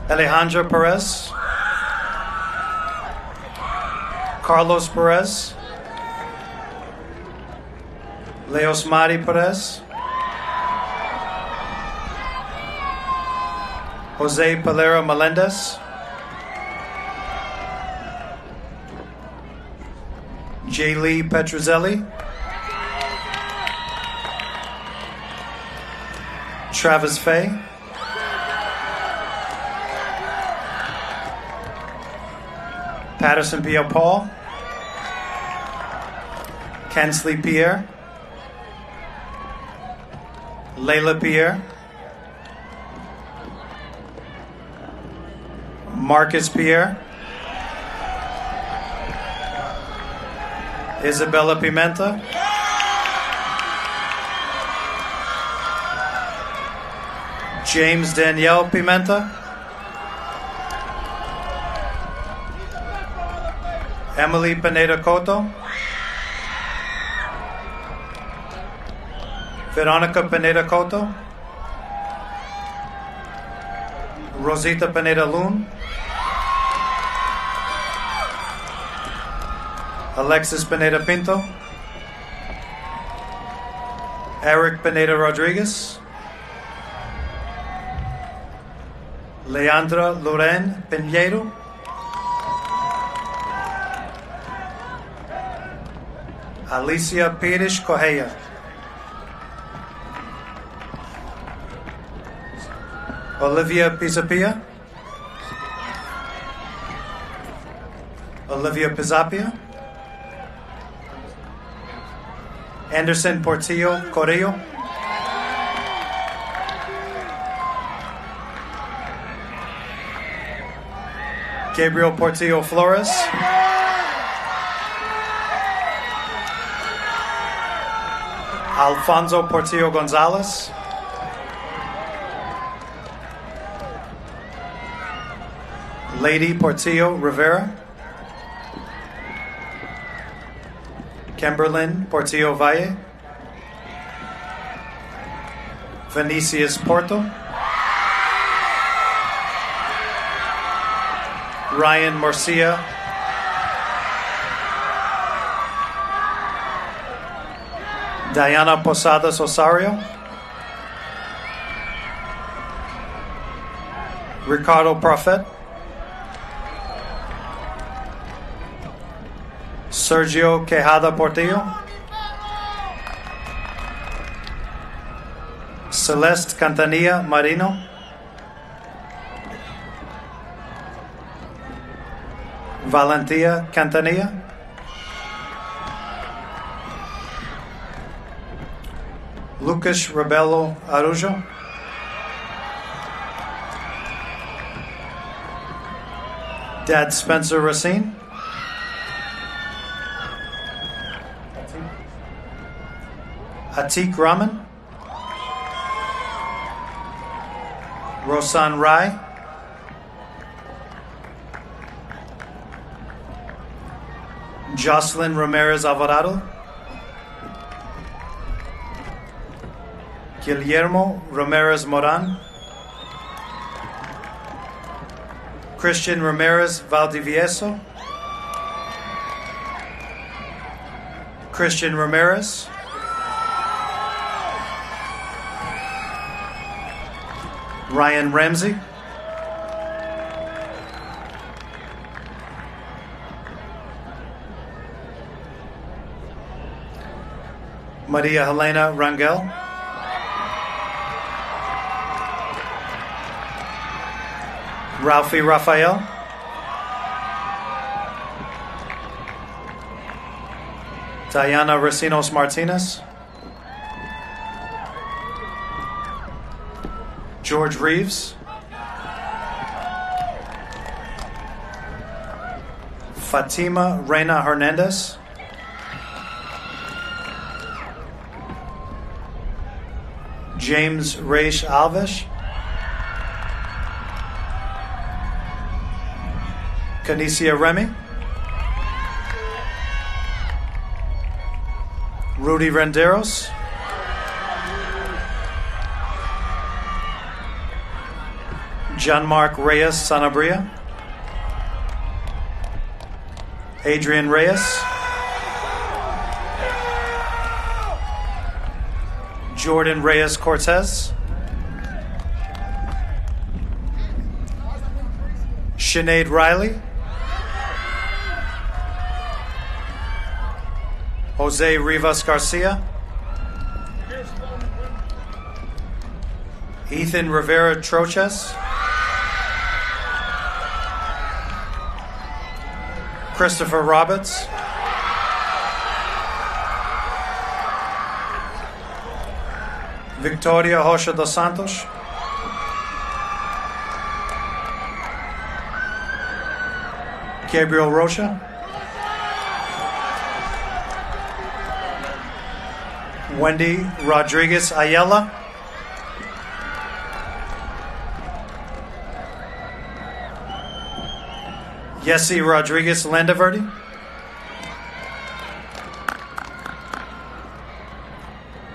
[SPEAKER 2] Alejandra Perez, Carlos Perez, Leosmari Perez, Jose Palera Melendez, Jaylee Petrozelli, Travis Fay, Patterson Pierre Paul, Kensley Pierre, Layla Pierre, Marcus Pierre, Isabella Pimenta, James Danielle Pimenta, Emily Pineda Cotto, Veronica Pineda Cotto, Rosita Pineda Loon, Alexis Pineda Pinto, Eric Pineda Rodriguez, Leandra Loren Pinheiro, Alicia Pires Correia, Olivia Pisapia, Olivia Pisapia, Anderson Portillo Correo, Gabriel Portillo Flores, Alfonso Portillo Gonzalez, Lady Portillo Rivera, Kimberlyn Portillo Valle, Vinicius Porto, Ryan Murcia, Diana Posadas Osario, Ricardo Prophet, Sergio Quejada Portillo, Celeste Cantanilla Marino, Valentia Cantanilla, Lucas Rebelo Arujo, Dad Spencer Racine, Atik Rahman, Rosan Rai, Jocelyn Ramirez Alvarado, Guillermo Ramirez Moran, Christian Ramirez Valdivieso, Christian Ramirez, Ryan Ramsey, Maria Helena Rangel, Ralphie Raphael, Diana Racinos Martinez. George Reeves. Fatima Reina Hernandez. James Reish Alves. Canicia Remy. Rudy Renderos. Jean-Marc Reyes Sanabria. Adrian Reyes. Jordan Reyes Cortez. Sinead Riley. Jose Rivas Garcia. Ethan Rivera Troches. Christopher Roberts. Victoria Rocha dos Santos. Gabriel Rocha. Wendy Rodriguez Ayala. Yessie Rodriguez Landaverde.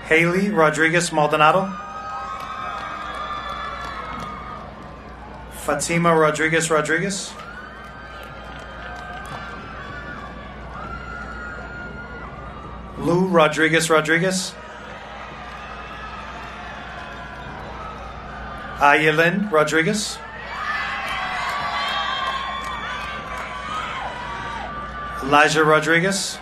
[SPEAKER 2] Haley Rodriguez Maldonado. Fatima Rodriguez Rodriguez. Lou Rodriguez Rodriguez. Ayelin Rodriguez. Elijah Rodriguez.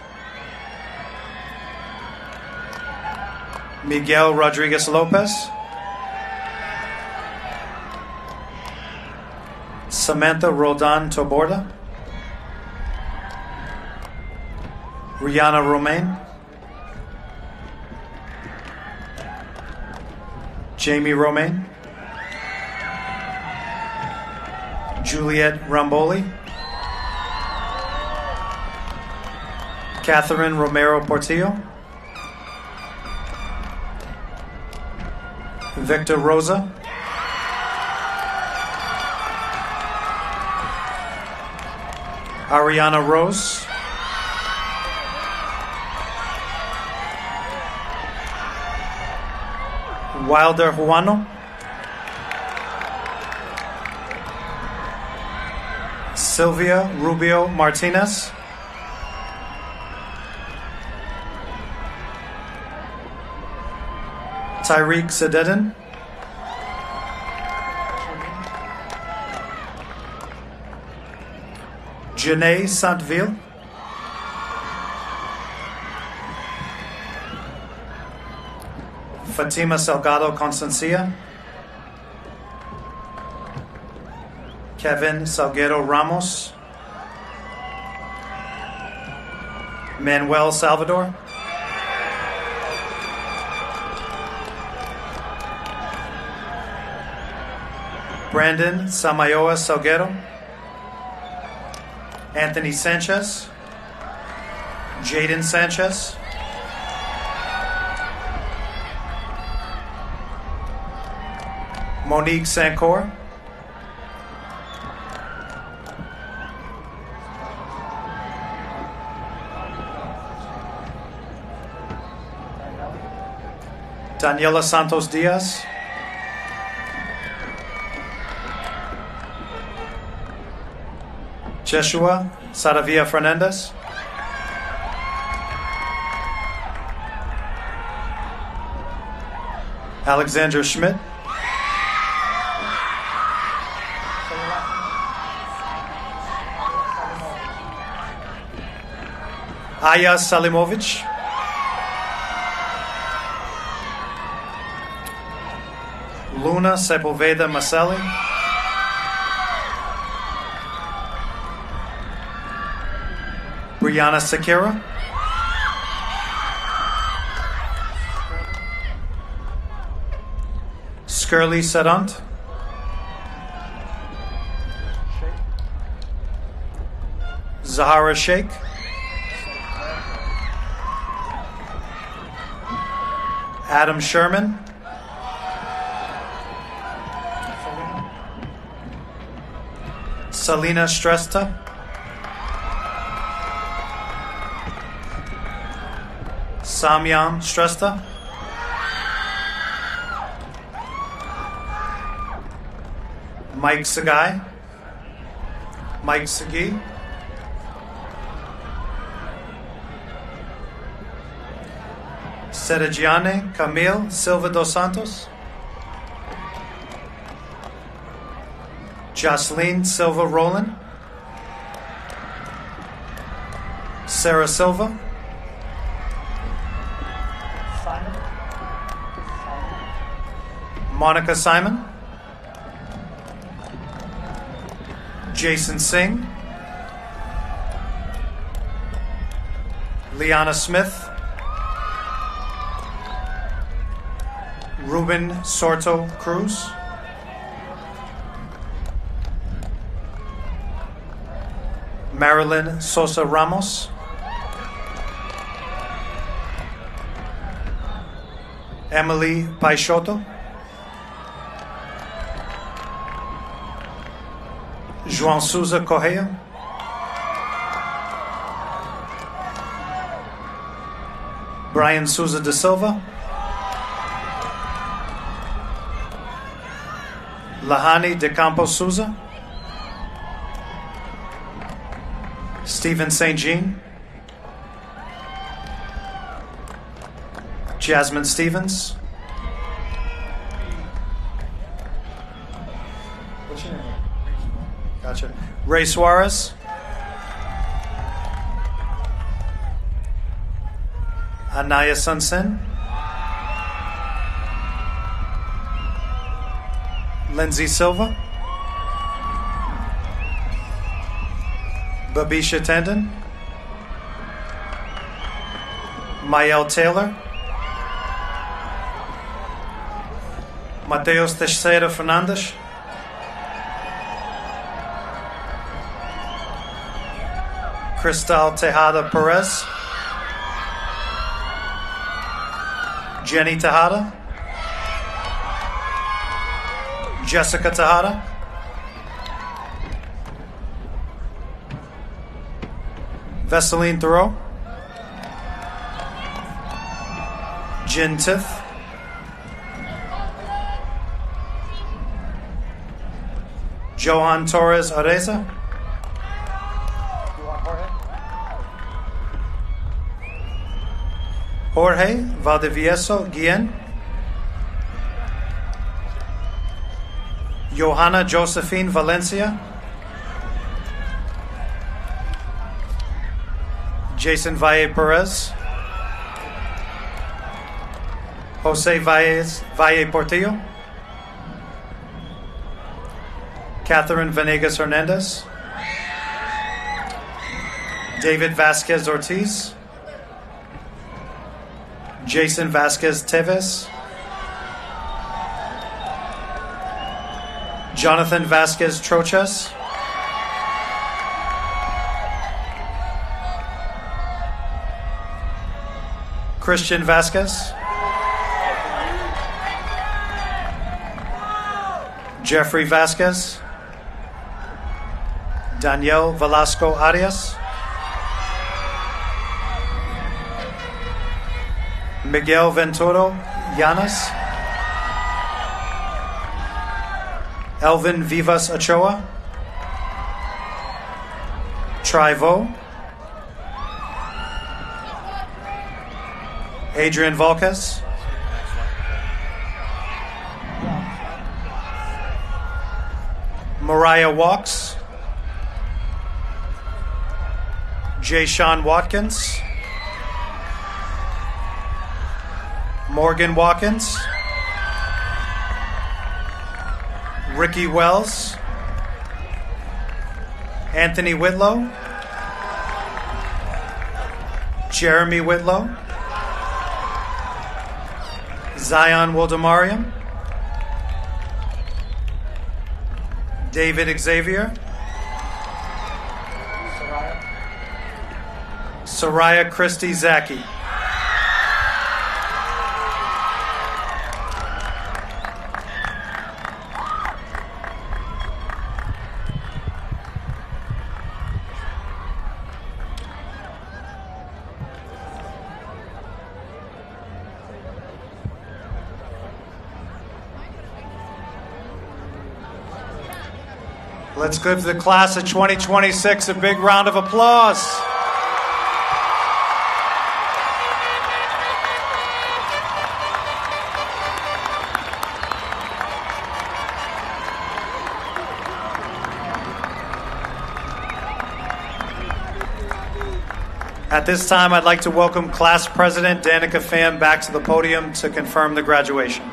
[SPEAKER 2] Miguel Rodriguez Lopez. Samantha Roldan Toborda. Rihanna Romaine. Jamie Romaine. Juliet Ramboli. Catherine Romero Portillo. Victor Rosa. Ariana Rose. Wilder Juano. Sylvia Rubio Martinez. Tyreek Sededin. Janae Santville. Fatima Salgado Constancia. Kevin Salguero Ramos. Manuel Salvador. Brandon Samayoa Salguero. Anthony Sanchez. Jaden Sanchez. Monique Sancor. Daniela Santos Diaz. Jeshua Saravia Fernandez. Alexandra Schmidt. Aya Salimovic. Luna Sepulveda Maselli. Brianna Sakira. Skirly Sedant, Zahara Sheikh, Adam Sherman, Salina Stresta, Samyam Stresta, Mike Sagai, Mike Sagi, Seregiane Camille Silva dos Santos, Jocelyn Silva Roland, Sarah Silva, Monica Simon, Jason Singh, Liana Smith, Ruben Sorto Cruz, Marilyn Sosa Ramos, Emily Paixoto, João Souza Correia, Brian Souza da Silva, Lahani de Campos Souza, Stephen St. Jean, Jasmine Stevens, what's your name? Gotcha. Ray Suarez, Anaya Sunsen, Lindsay Silva, Babisha Tandon, Mael Taylor, Mateus Teixeira Fernandes, Cristal Tejada Perez, Jenny Tejada, Jessica Tejada, Veseline Thoreau, Jin Tith, Johan Torres Areza, Jorge Valdivieso Guillen, Johanna Josephine Valencia, Jason Valle Perez, Jose Valle Portillo, Catherine Venegas Hernandez, David Vasquez Ortiz, Jason Vasquez Teves, Jonathan Vasquez Troches, Christian Vasquez, Jeffrey Vasquez, Danielle Velasco Arias, Miguel Venturo Llanes, Elvin Vivas Ochoa, Trivo, Adrian Volquez, Mariah Walks, Jay Sean Watkins, Morgan Watkins, Ricky Wells, Anthony Whitlow, Jeremy Whitlow, Zion Woldemariam, David Xavier. Soraya Christy Zaki. Let's give the class of 2026 a big round of applause. At this time, I'd like to welcome Class President Danica Pham back to the podium to confirm the graduation.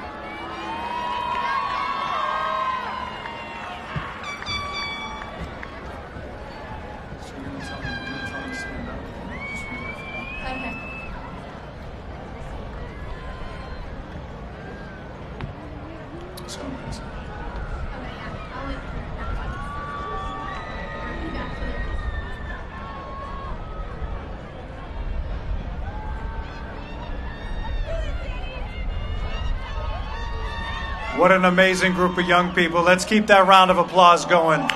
[SPEAKER 2] What an amazing group of young people. Let's keep that round of applause going.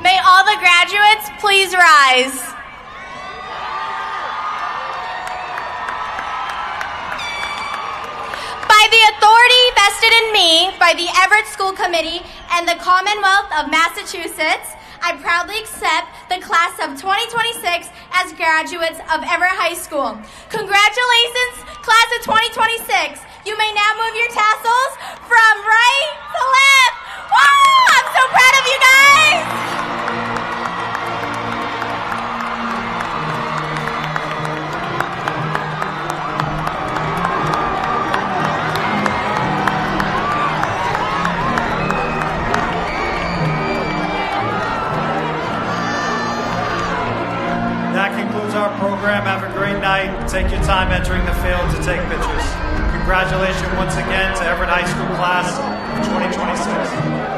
[SPEAKER 7] May all the graduates please rise. By the authority vested in me by the Everett School Committee and the Commonwealth of Massachusetts, I proudly accept the class of 2026 as graduates of Everett High School. Congratulations, class of 2026. You may now move your tassels from right to left. Woo! I'm so proud of you guys.
[SPEAKER 2] That concludes our program. Have a great night. Take your time entering the field to take pictures. Congratulations once again to Everett High School class of 2026.